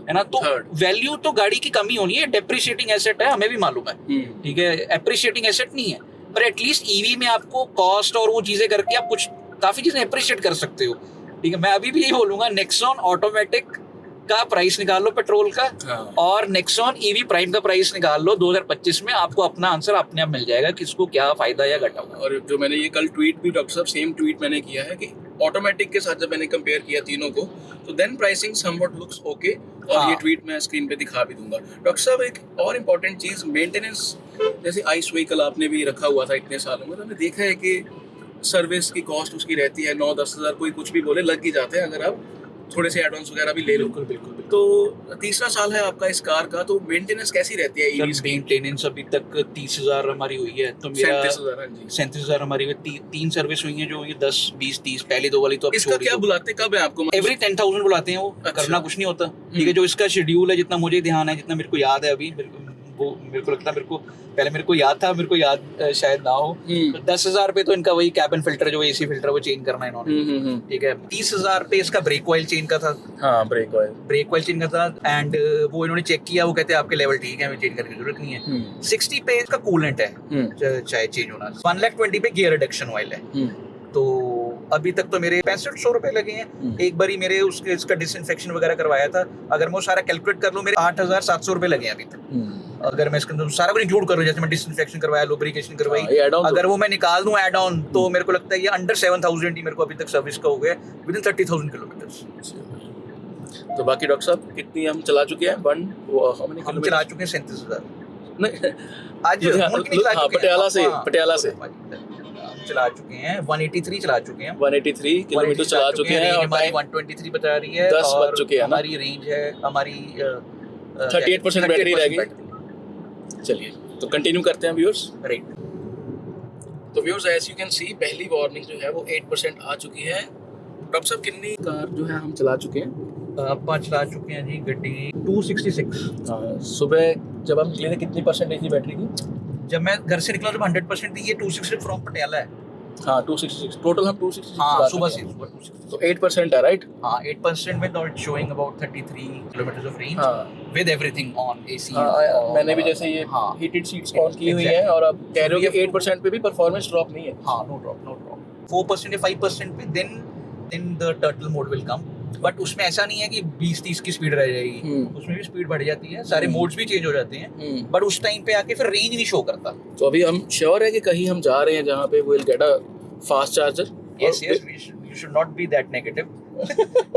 है ना। तो वैल्यू तो गाड़ी की कमी होनी है, डेप्रिशिएटिंग एसेट है, हमें भी मालूम है। ठीक है, एप्रिशिएटिंग एसेट नहीं है, पर एटलीस्ट ईवी में आपको कॉस्ट और वो चीजें करके आप कुछ काफी चीजें एप्रिशिएट कर सकते हो। ठीक है, मैं अभी भी यही बोलूंगा, नेक्सॉन ऑटोमेटिक का प्राइस निकाल लो पेट्रोल का, और नेक्सॉन ईवी प्राइम का प्राइस निकाल लो 2025 में, आपको अपना आंसर अपने आप मिल जाएगा किसको क्या फायदा या घाटा होगा। और जो मैंने ये कल ट्वीट भी डॉक्टर साहब सेम ट्वीट मैंने किया है कि ऑटोमेटिक के साथ जब मैंने कंपेयर किया तीनों को, तो then pricing somewhat looks okay, और ये ट्वीट मैं स्क्रीन पे दिखा भी दूंगा। डॉक्टर साहब एक और इम्पोर्टेंट चीज, मेंटेनेंस, जैसे आइस व्हीकल आपने भी रखा हुआ था इतने सालों में, तो हमने देखा है कि सर्विस की कॉस्ट उसकी रहती है 9-10 हज़ार, कोई कुछ भी बोले लग ही जाते हैं अगर आप थोड़े से एडवांस वगैरह भी ले लो। बिल्कुल। तो तीसरा साल है आपका इस कार का, तो मेंटेनेंस कैसी रहती है? मेंटेनेंस अभी तक 30,000 हमारी हुई है, तो मेरा 37,000 हमारी हुई, 3 सर्विस हुई है जो ये 10, 20, 30, पहले 2 वाली तो अब इसका क्या बुलाते कब है आपको? एवरी 10,000 बुलाते हैं वो। अच्छा। करना कुछ नहीं होता। ठीक है, जो इसका शेड्यूल है, जितना मुझे ध्यान है, जितना मेरे को याद है अभी, वो मेरे को लगता है, मेरे को याद था, मेरे को याद शायद ना हो, 10,000 पे तो इनका वही कैबिन फिल्टर, जो एसी फिल्टर वो चेंज करना है इन्होंने। ठीक है, 30,000 पे इसका ब्रेक ऑयल चेंज का था। हाँ, ब्रेक ऑयल चेंज का था, एंड वो इन्होंने चेक किया, वो कहते हैं आपके लेवल ठीक है, हमें चेंज करने की जरूरत नहीं है। 60 पे इसका कूलेंट है, चाहे चेंज होना। 1,20,000 पे गियर रिडक्शन ऑयल है। तो अभी तक तो मेरे 6500 रुपए लगे हैं। एक बारी मेरे इसका डिसइंफेक्शन वगैरह करवाया था, अगर मैं वो सारा कैलकुलेट कर लूँ, मेरे 8,700 रुपए लगे हैं अभी तक। अगर मैं इसके अंदर सारा कुछ इंक्लूड करूँ, जैसे मैं डिसइंफेक्शन करवाया, लुब्रिकेशन करवाई, अगर वो मैं निकाल दूं एड ऑन, तो मेरे को लगता है ये अंडर 7,000 ही मेरे को अभी तक सर्विस का हो गया, विदिन 30,000 किलोमीटर। तो बाकी डॉक्टर साहब कितनी हम चला चुके हैं? हम चला चुके हैं 37,000 आज पटियाला से चला चुके हैं, 183 चला चुके हैं, 183 किलोमीटर चला चुके हैं, और हमारी 123 बता रही है, 10 बज चुके हैं। हमारी रेंज है, हमारी 38% बैटरी रह गई। चलिए, तो कंटिन्यू करते हैं व्यूअर्स। राइट, तो viewers as you can see, पहली वार्निंग जो है वो 8% आ चुकी है। डॉक्टर साहब कितनी कार जो है हम चला चुके हैं? आप चला चुके हैं जी गाड़ी 266। सुबह जब हम निकले थे कितनी परसेंटेज थी बैटरी की? जब मैं घर से निकला जब 100% थी, ये 260 फ्रॉम पटियाला है। हाँ, 266 टोटल, हम 266। हाँ, सुबह से 266, तो 8% है, राइट? हाँ, 8% में not showing about 33 kilometres of range with everything on AC. मैंने भी जैसे ये हीटेड सीट्स ऑन की हुई हैं, और अब कह रहे हो कि 8% पे भी परफॉर्मेंस ड्रॉप नहीं है। हाँ, नो ड्रॉप 4% या 5% पे, then the turtle mode will come. But उसमें ऐसा नहीं है कि 20-30 की स्पीड रह जाएगी, उसमें भी स्पीड बढ़ जाती है, सारे मोड्स भी चेंज हो जाते हैं, बट उस टाइम पे आके फिर रेंज नहीं शो करता। तो अभी हम श्योर है कि कहीं हम जा रहे हैं जहाँ पे will get a fast charger? Yes, you should not be that negative.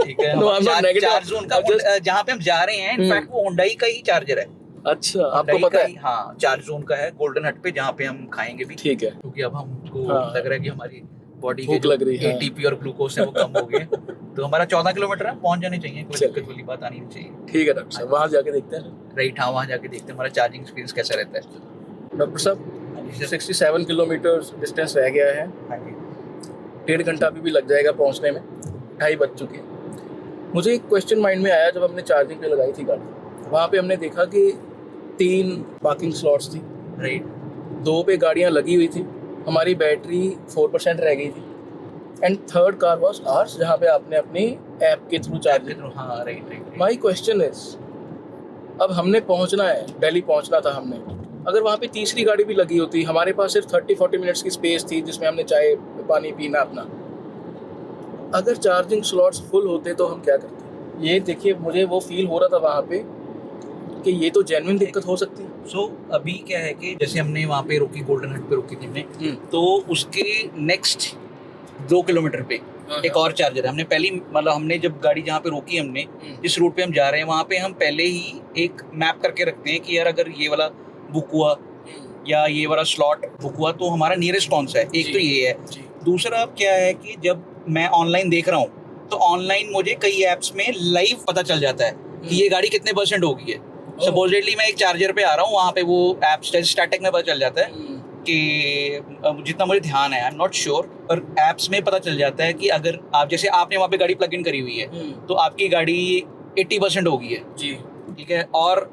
ठीक है, no, I am not negative. Charge zone का जहाँ पे हम जा रहे हैं, इनफैक्ट वो होंडा का ही चार्जर है। अच्छा, आपको पता है? हाँ, चार्ज जोन का है गोल्डन हट पे, जहाँ पे हम खाएंगे भी। ठीक है, क्योंकि अब हमको लग रहा है कि हमारी बॉडी भूख लग रही है, एटीपी और ग्लूकोज है वो कम हो गए, तो हमारा 14 किलोमीटर है, पहुंच जाने चाहिए, कोई दिक्कत वाली बात आनी नहीं चाहिए। ठीक है डॉक्टर साहब, वहाँ जाके देखते हैं। राइट, हाँ, वहाँ जाके देखते हैं हमारा चार्जिंग एक्सपीरियंस कैसा रहता है। डॉक्टर साहब 67 किलोमीटर डिस्टेंस रह गया है, 1.5 घंटा अभी भी लग जाएगा पहुँचने में, 2:30 बज चुके हैं। मुझे एक क्वेश्चन माइंड में आया, जब हमने चार्जिंग पे लगाई थी गाड़ी, वहाँ पे हमने देखा कि 3 पार्किंग स्लॉट्स थी, राइट, 2 पे गाड़ियाँ लगी हुई थी, हमारी बैटरी 4% रह गई थी, and third car was hours, जहाँ पे आपने अपनी ऐप के थ्रू चार्ज किया। हाँ, राइट। माय क्वेश्चन इज, अब हमने पहुँचना है, दिल्ली पहुँचना था हमने, अगर वहाँ पे तीसरी गाड़ी भी लगी होती, हमारे पास सिर्फ 30-40 मिनट्स की स्पेस थी जिसमें हमने चाय पानी पीना अपना, अगर चार्जिंग स्लॉट्स फुल होते तो हम क्या करते? ये देखिए मुझे वो फील हो रहा था वहाँ पे कि ये तो जेन्युइन दिक्कत हो सकती है। सो अभी क्या है कि जैसे हमने वहाँ पे रोकी, गोल्डन हट पे रोकी थी हमने, तो उसके नेक्स्ट 2 किलोमीटर पे एक और चार्जर है। हमने पहली मतलब हमने जब गाड़ी जहाँ पे रोकी हमने, जिस रूट पे हम जा रहे हैं वहाँ पे हम पहले ही एक मैप करके रखते हैं कि यार अगर ये वाला बुक हुआ या ये वाला स्लॉट बुक हुआ तो हमारा नियरेस्ट कौन सा है। एक तो ये है। दूसरा अब क्या है कि जब मैं ऑनलाइन देख रहा हूँ तो ऑनलाइन मुझे कई ऐप्स में लाइव पता चल जाता है कि ये गाड़ी कितने % हो गई है। सपोजिटली मैं एक चार्जर पे आ रहा हूँ, वहाँ पे वो ऐप स्टैटिक में पता चल जाता है कि जितना मुझे ध्यान है, आई एम नॉट श्योर, पर ऐप्स में पता चल जाता है कि अगर आप जैसे आपने वहाँ पे गाड़ी प्लग इन करी हुई है तो आपकी गाड़ी 80% हो गई है जी, ठीक है, और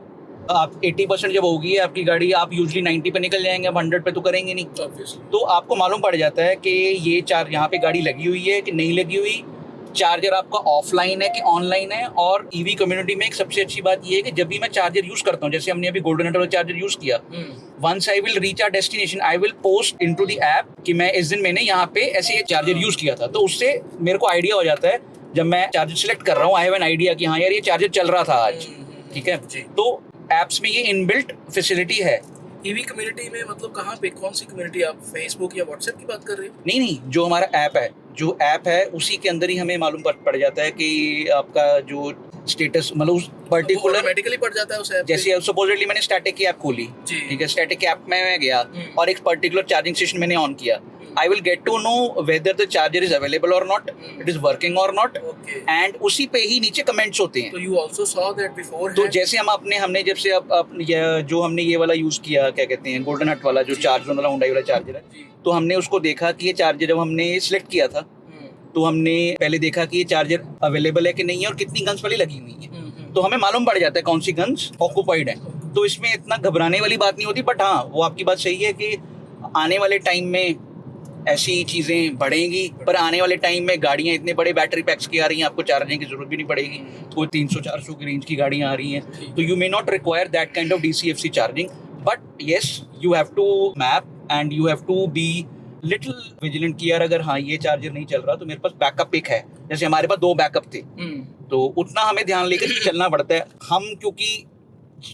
आप 80% जब होगी आपकी गाड़ी, आप यूजली 90 पे निकल जाएंगे, आप 100 पे तो करेंगे नहीं। तो आपको मालूम पड़ जाता है कि ये चार्ज यहाँ पे गाड़ी लगी हुई है कि नहीं लगी हुई, चार्जर आपका ऑफलाइन है कि ऑनलाइन है। और ईवी कम्युनिटी में एक सबसे अच्छी बात ये है कि जब भी मैं चार्जर यूज करता हूँ, जैसे हमने अभी गोल्डन हट वाला चार्जर यूज किया, once I will reach our destination I will post into the app कि मैं इस दिन मैंने यहाँ पे ऐसे ये चार्जर यूज किया था। तो उससे मेरे को आइडिया हो जाता है जब मैं चार्जर सिलेक्ट कर रहा हूँ, आई हैव एन आइडिया कि हाँ यार ये चार्जर चल रहा था आज, ठीक है। तो एप्स में ये इनबिल्ट फैसिलिटी है। ईवी कम्युनिटी में मतलब कहाँ पे, कौन सी कम्युनिटी, आप फेसबुक या व्हाट्सएप की बात कर रहे हो? नहीं, जो हमारा ऐप है, जो ऐप है उसी के अंदर ही हमें मालूम पड़ जाता है कि आपका जो स्टेटस मतलब उस पर्टिकुलर ऑटोमेटिकली पड़ जाता है उस ऐप। जैसे सपोजिटली मैंने स्टैटिक की ऐप खोली, ठीक है, स्टैटिक ऐप में मैं गया और एक पर्टिकुलर चार्जिंग स्टेशन मैंने ऑन किया, I will get to know whether the charger is available or not, it is working or not, and उसी पे ही नीचे कमेंट्स होते हैं। तो you also saw that before? तो जैसे हमने जब से अब जो हमने ये वाला यूज किया, क्या कहते हैं, गोल्डन हट वाला जो चार्जर वाला हुंडई वाला चार्जर है, तो हमने उसको देखा कि ये चार्जर जब हमने सिलेक्ट किया था तो हमने पहले देखा कि ये चार्जर अवेलेबल है कि नहीं है और कितनी गन्स वाली लगी हुई है। तो हमें मालूम पड़ जाता है कौन सी गन्स ऑक्यूपाइड है। तो इसमें इतना घबराने वाली बात नहीं होती, बट हाँ वो आपकी बात सही है कि आने वाले टाइम में ऐसी चीज़ें बढ़ेंगी, पर आने वाले टाइम में गाड़ियाँ इतने बड़े बैटरी पैक्स की आ रही हैं, आपको चार्जिंग की जरूरत भी नहीं पड़ेगी। कोई 300-400 की रेंज की गाड़ियाँ आ रही हैं, तो you may not require that kind of DCFC charging, but yes you have to map and you have to be little vigilant कि यार अगर हाँ ये चार्जर नहीं चल रहा तो मेरे पास बैकअप एक है। जैसे हमारे पास 2 बैकअप थे, तो उतना हमें ध्यान लेकर चलना पड़ता है। हम क्योंकि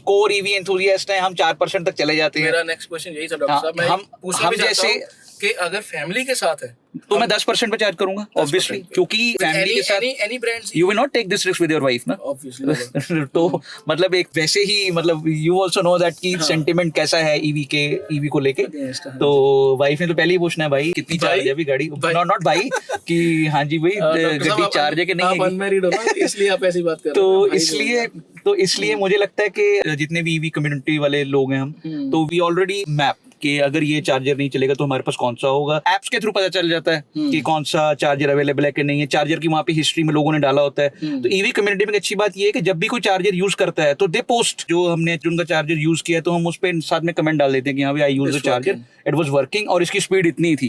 कोर ईवी एंथुसियास्ट हैं, हम 4% तक चले जाते हैं। मेरा नेक्स्ट क्वेश्चन यही था डॉक्टर साहब, मैं पूछना भी चाहता हूं कि अगर फैमिली के साथ है तो मैं 10% पे चार्ज करूंगा ऑब्वियसली, क्योंकि फैमिली के साथ any brands you will not take this risk with your wife ना ऑब्वियसली। तो मतलब एक वैसे ही मतलब यू आल्सो नो दैट की सेंटिमेंट कैसा है ईवी को लेके। तो वाइफ ने तो पहले ही पूछना है भाई कितनी चार्ज है अभी गाड़ी, नॉट भाई कि हाँ जी भाई गाड़ी चार्ज है कि नहीं है, आप अनमैरिड हो ना इसलिए आप ऐसी बात कर रहे हो। तो इसलिए मुझे लगता है कि जितने भी ईवी कम्युनिटी वाले लोग हैं हम, तो वी ऑलरेडी मैप कि अगर ये चार्जर नहीं चलेगा तो हमारे पास कौन सा होगा। एप्स के थ्रू पता चल जाता है कि कौन सा चार्जर अवेलेबल है कि नहीं है, चार्जर की वहाँ पे हिस्ट्री में लोगों ने डाला होता है। तो ईवी कम्युनिटी में अच्छी बात ये है कि जब भी कोई चार्जर यूज करता है तो दे पोस्ट जो हमने उनका चार्जर यूज किया, तो हम उस पर साथ में कमेंट डाल देते हैं कि हाँ भाई I use the charger, it was working और इसकी स्पीड इतनी थी,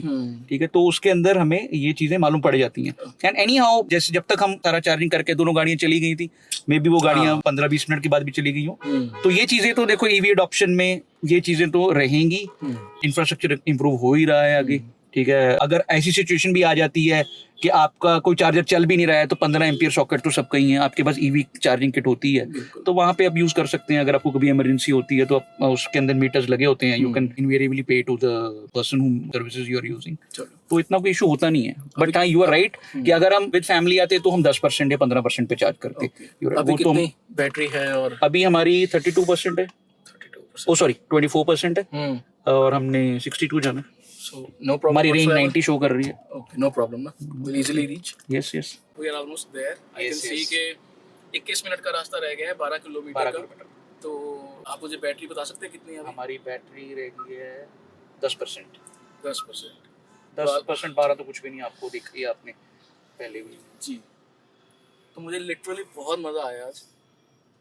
ठीक है। तो उसके अंदर हमें ये चीजें मालूम पड़ जाती हैं। एंड एनी हाउ जैसे जब तक हम सारा चार्जिंग करके दोनों गाड़ियां चली गई थी, मे बी वो गाड़ियां 15-20 मिनट के बाद भी चली गई हो, तो ये चीजें तो देखो ईवी अडॉप्शन में ये चीजें तो रहेंगी। इंफ्रास्ट्रक्चर इंप्रूव हो ही रहा है आगे, ठीक है। अगर ऐसी सिचुएशन भी आ जाती है कि आपका कोई चार्जर चल भी नहीं रहा है तो 15 एम्पियर सॉकेट तो सबका ही है, आपके पास ईवी चार्जिंग किट होती है, तो वहाँ पे आप यूज कर सकते हैं। अगर आपको कभी इमरजेंसी होती है तो उसके अंदर मीटर्स लगे होते हैं, you can invariably pay to the person whom services you are using, तो इतना कोई इशू होता नहीं है। बट हाँ यू आर राइट कि अगर हम विद फैमिली आते तो हम 10% या 15% पे चार्ज करते। अभी कितनी बैटरी है? और अभी हमारी 32% है, ओ सॉरी 24% है, और हमने 62 जाना। So no problem. हमारी रेंज 90 शो कर रही है। Okay, no problem ना, we'll easily reach. Yes, yes. We are almost there. I can see कि 21 मिनट का रास्ता रह गया है 12 किलोमीटर का। तो आप मुझे बैटरी बता सकते हैं कितनी है? हमारी बैटरी रह गई है 10%। 10%। 10% 12 तो कुछ भी नहीं, आपको दिख रही है आपने पहले भी जी। तो मुझे लिटरली बहुत मजा आया आज।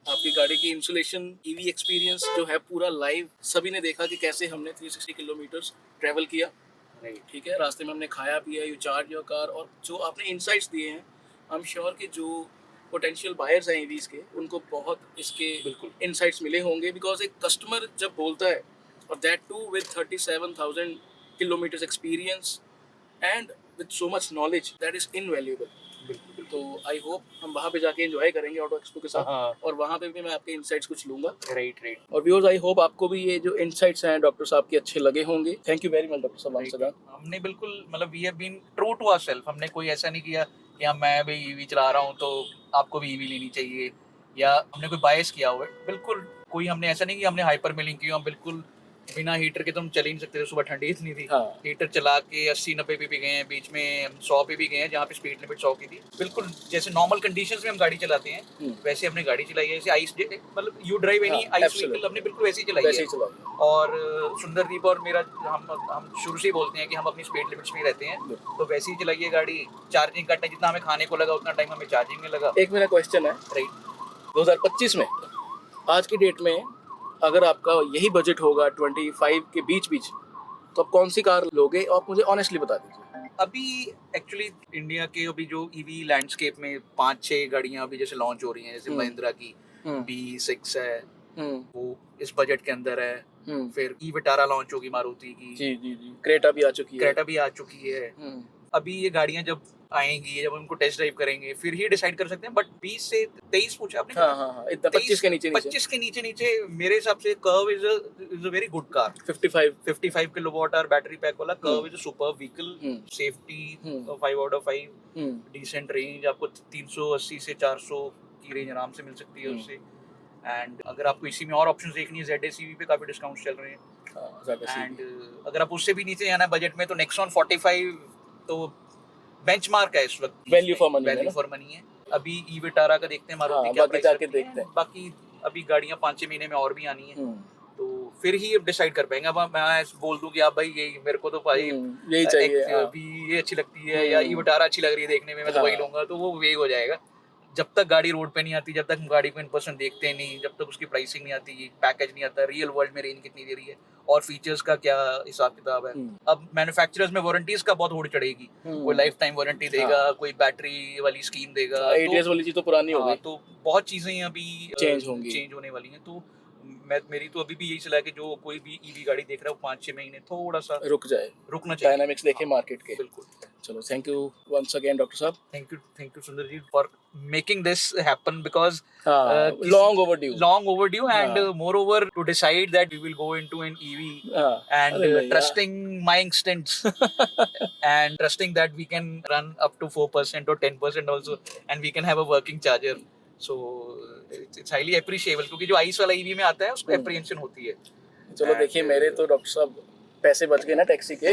आपकी गाड़ी की इंसुलेशन ईवी एक्सपीरियंस जो है पूरा लाइव सभी ने देखा कि कैसे हमने 360 किलोमीटर्स ट्रैवल किया, ठीक है। रास्ते में हमने खाया पिया, यू चार्ज योर कार, और जो आपने इनसाइट्स दिए हैं, आई एम श्योर कि जो पोटेंशियल बायर्स हैं ईवीज के, उनको बहुत इसके इनसाइट्स मिले होंगे। बिकॉज एक कस्टमर जब बोलता है, और that too with 37,000 kilometres experience and with so much knowledge, that is invaluable. तो आई होप हम वहाँ पे जाके एंजॉय करेंगे ऑटो एक्सपो के साथ, हाँ। और वहाँ पे भी मैं आपके इनसाइट्स कुछ लूंगा। राइट। और व्यूअर्स, आई होप आपको भी ये जो इनसाइट्स हैं डॉक्टर साहब के अच्छे लगे होंगे। Thank you very much doctor साहब वंस अगेन। हमने बिल्कुल मतलब we have been true to ourselves. हमने कोई ऐसा नहीं किया कि हाँ मैं भी ईवी चला रहा हूँ तो आपको भी ईवी लेनी चाहिए, या हमने कोई बायस किया हुआ है। बिल्कुल कोई हमने ऐसा नहीं कि हमने हाइपर में लिंक किया। हम बिल्कुल बिना हीटर के तो हम चल ही नहीं सकते थे, सुबह ठंडी इतनी थी। हाँ। हीटर चला के 80-90 पे भी गए हैं, बीच में 100 पे भी गए हैं जहाँ पे स्पीड लिमिट 100 की थी। बिल्कुल जैसे नॉर्मल कंडीशंस में हम गाड़ी चलाते हैं वैसे हमने गाड़ी चलाई है। जैसे आइस मतलब you drive any ice vehicle, हमने बिल्कुल वैसे ही चलाई है। और सुंदरदीप और मेरा हम शुरू से ही बोलते हैं कि हम अपनी स्पीड लिमिट्स में ही रहते हैं, तो वैसे ही चलाइए गाड़ी। चार्जिंग का टाइम जितना हमें खाने को लगा उतना टाइम हमें चार्जिंग में लगा। एक मेरा क्वेश्चन है, राइट, 2025 में आज की डेट में अगर आपका यही बजट होगा 25 के बीच तो आप कौन सी कार लोगे? आप मुझे ऑनेस्टली बता दीजिए। अभी एक्चुअली इंडिया के अभी जो ईवी लैंडस्केप में 5-6 गाड़ियां अभी जैसे लॉन्च हो रही हैं, जैसे महिंद्रा की B6 है, वो इस बजट के अंदर है। फिर ई विटारा लॉन्च होगी मारुति की। जी जी जी, क्रेटा भी आ चुकी है। अभी ये गाड़ियां जब आएंगी, जब उनको टेस्ट ड्राइव करेंगे फिर ही डिसाइड कर सकते हैं। बट 20 से 23 पूछा आपने? हाँ, इतना 25 के नीचे 25 के नीचे मेरे हिसाब से Curvv is a very good car. 55 kilowatt hour battery pack वाला Curvv is a super vehicle. Safety 5 out of 5, decent range, आपको 380 से 400 की रेंज आराम से मिल सकती है उससे। एंड अगर आपको इसी में और ऑप्शंस देखनी है, ZS पे काफी डिस्काउंट्स चल रहे हैं। एंड अगर आप उससे भी नीचे जाना है बजट में तो नेक्सॉन 45 तो बेंचमार्क है इस वक्त, वैल्यू फॉर मनी है। अभी ई विटारा का देखते हैं मारुति क्या प्राइस रखती है। बाकी अभी गाड़ियां 5-6 महीने में और भी आनी है, तो फिर ही डिसाइड कर पाएंगे। अब मैं बोल दूं कि आप भाई यही मेरे को तो भाई यही चाहिए, अभी ये अच्छी लगती है या ई विटारा अच्छी लग रही है देखने में, मैं तो वही लूंगा, तो वो वही हो जाएगा। जब तक गाड़ी रोड पे नहीं आती, जब तक हम गाड़ी को इन पर्सन देखते नहीं, जब तक उसकी प्राइसिंग नहीं आती, पैकेज नहीं आता, रियल वर्ल्ड में रेंज कितनी दे रही है और फीचर्स का क्या हिसाब किताब है। अब मैन्युफैक्चरर्स में वारंटीज का बहुत होड़ चढ़ेगी। कोई लाइफ टाइम वारंटी देगा, कोई बैटरी वाली स्कीम देगा, ATS वाली चीज तो पुरानी हो गई, तो बहुत चीजें अभी चेंज होने वाली हैं। तो मेरी तो अभी भी यही सलाह है कि जो कोई भी ईवी गाड़ी देख रहा है वो 5-6 महीने थोड़ा सा रुकना चाहिए, डायनामिक्स देखे मार्केट के। बिल्कुल। चलो, thank you once again doctor साहब। Thank you Sundar ji for making this happen, because long overdue and moreover to decide that we will go into an EV and trusting my instincts and trusting that we can run up to 4% or 10% also and we can have a working charger, so it's highly appreciable, क्योंकि जो ice वाला EV में आता है उसको apprehension होती है। चलो देखिए, मेरे तो डॉक्टर साहब पैसे बच गए ना टैक्सी के।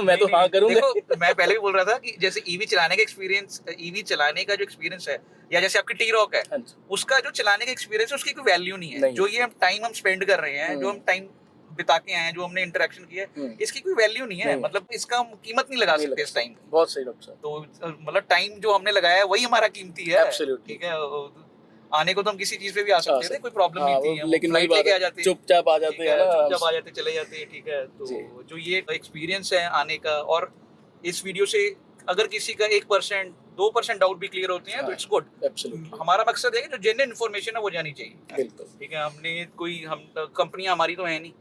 मैं तो हाँ करूंगा। देखो, मैं पहले भी बोल रहा था कि जैसे ईवी चलाने का एक्सपीरियंस, ईवी चलाने का जो एक्सपीरियंस है, या जैसे आपकी T-Roc है, उसका जो चलाने का एक्सपीरियंस है उसकी कोई वैल्यू नहीं है। जो ये हम स्पेंड कर रहे हैं, जो हम टाइम बिता के आए हैं, जो हमने इंटरेक्शन किया है, इसकी कोई वैल्यू नहीं है। मतलब इसका हम कीमत नहीं लगा सकते इस टाइम। बहुत सही डॉक्टर साहब। तो मतलब टाइम जो हमने लगाया है वही हमारा कीमती है। ठीक है, आने को तो हम किसी चीज पे भी आ सकते थे, कोई प्रॉब्लम नहीं थी, लेकिन वही बात है, चुपचाप आ जाते हैं, चले जाते हैं। ठीक है, तो जो ये एक्सपीरियंस है आने का, और इस वीडियो से अगर किसी का 1% 2% डाउट भी क्लियर होते हैं तो इट्स गुड। हमारा मकसद है कि जो जेन्युइन इन्फॉर्मेशन है वो जानी चाहिए। ठीक है, हम कंपनियां हमारी तो है नहीं,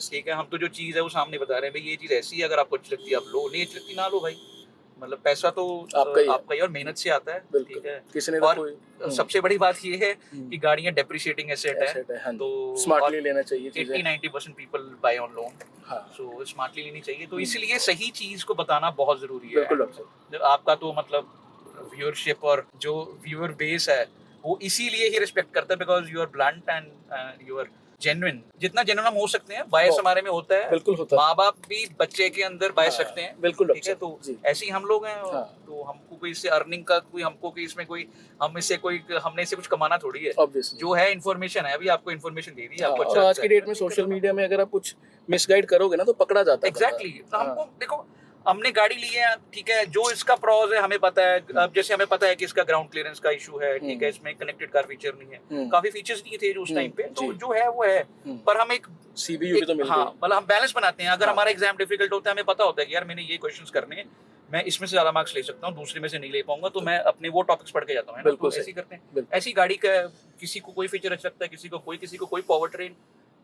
ठीक है, हम तो जो चीज है वो सामने बता रहे हैं, भाई ये चीज ऐसी है, अगर आपको अच्छी लगती है आप लो, नहीं अच्छी लगती ना लो भाई। मतलब पैसा तो आपका ही और मेहनत से आता है। ठीक है, किसी ने और सबसे बड़ी बात ये है कि गाड़ियां डेप्रिशिएटिंग एसेट है, तो स्मार्टली लेना चाहिए। 80-90% people buy on loan, so smartly लेनी चाहिए। तो इसलिए सही चीज को बताना बहुत जरूरी है। आपका तो मतलब व्यूअरशिप और जो व्यूअर बेस है वो इसीलिए ही रिस्पेक्ट करता है, because you are blunt and you are genuine. जितना जेन्युइन हम हो सकते हैं, बायस हमारे में होता है। बिल्कुल होता है। माँ बाप भी बच्चे के अंदर बायस रखते हैं। बिल्कुल, ठीक है, तो ऐसे ही हम लोग हैं। तो हमको कोई इससे अर्निंग का हमने इससे कुछ कमाना थोड़ी है। जो है इन्फॉर्मेशन है, अभी आपको इन्फॉर्मेशन दे दी आपको। अच्छा, आज की डेट में सोशल मीडिया में अगर आप कुछ मिसगाइड करोगे ना तो पकड़ा जाता है। एग्जैक्टली। तो हमको देखो, हमने गाड़ी ली है, ठीक है, जो इसका प्रॉज है हमें पता है। अब जैसे हमें पता है कि इसका ग्राउंड क्लियरेंस का इशू है, ठीक है, इसमें कनेक्टेड कार फीचर नहीं है, काफी फीचर्स नहीं थे जो उस टाइम पे, तो जो है वो है। पर हम एक सीबीयू भी तो मिल गई। मतलब हम बैलेंस बनाते हैं। अगर हमारा एग्जाम डिफिकल्ट होता है, हमें पता होता है कि यार मैंने ये क्वेश्चंस करने हैं, मैं इसमें से ज्यादा मार्क्स ले सकता हूँ, दूसरे में से नहीं ले पाऊंगा, तो मैं अपने वो टॉपिक्स पढ़ के जाता हूँ। ऐसे ही करते हैं। ऐसी गाड़ी का किसी को कोई फीचर अच्छा लगता है, किसी को कोई पावर ट्रेन,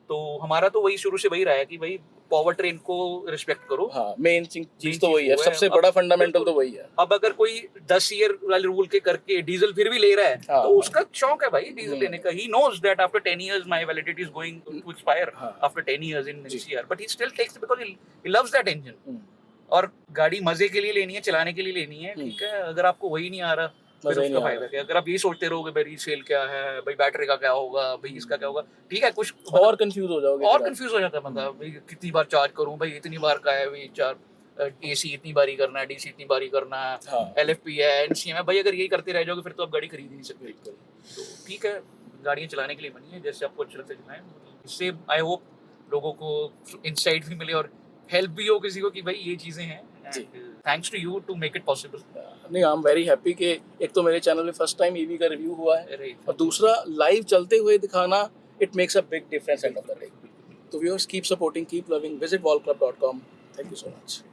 तो हमारा तो वही शुरू से वही रहा है कि भाई पावर ट्रेन को रिस्पेक्ट करो। हाँ, मेन चीज चीज तो वही है, वो है। सबसे अब बड़ा फंडामेंटल बिल्कुल। तो वही है। अब अगर कोई 10 ईयर वाले रूल के करके डीजल फिर भी ले रहा है हाँ। तो उसका शौक है भाई डीजल लेने का। He knows that after 10 years my validity is going to expire हाँ। after 10 years in जी। NCR, but he still takes it because he loves that engine। हम्म, और गाड़ी मजे के लिए लेनी है, चलाने के लिए लेनी है, ठीक है। अगर आपको वही नहीं आ रहा फिर मजा ही उसका नहीं आ फायदा क्या। अगर आप यही सोचते रहोगे भाई रीसेल क्या है, भाई बैटरी का क्या होगा, भाई इसका क्या होगा, ठीक है कुछ और कंफ्यूज हो जाओगे और फिर आप। कंफ्यूज हो जाता है बंदा। भाई कितनी बार चार्ज करूं, भाई इतनी बार का है, भाई चार एसी इतनी बारी करना है, डीसी इतनी बारी करना है, हाँ। एलएफपी है, एनसीएम है। भाई अगर यही करते रह जाओगे फिर तो आप गाड़ी खरीद ही नहीं सकते। बिल्कुल। तो ठीक है, गाड़ियाँ चलाने के लिए बनी है, जैसे आपको अच्छा लगता है चलाएं। इससे आई होप लोगों को इंसाइट भी मिले और हेल्प भी हो किसी को कि भाई ये चीज़ें हैं। जी। Thanks to you to make it possible. नहीं, आई एम वेरी हैप्पी कि एक तो मेरे चैनल में फर्स्ट टाइम ईवी का रिव्यू हुआ है अरे और दूसरा लाइव चलते हुए दिखाना, it makes a big difference end of the day. तो viewers, keep supporting, keep loving, visit wallclub.com। Thank you so much.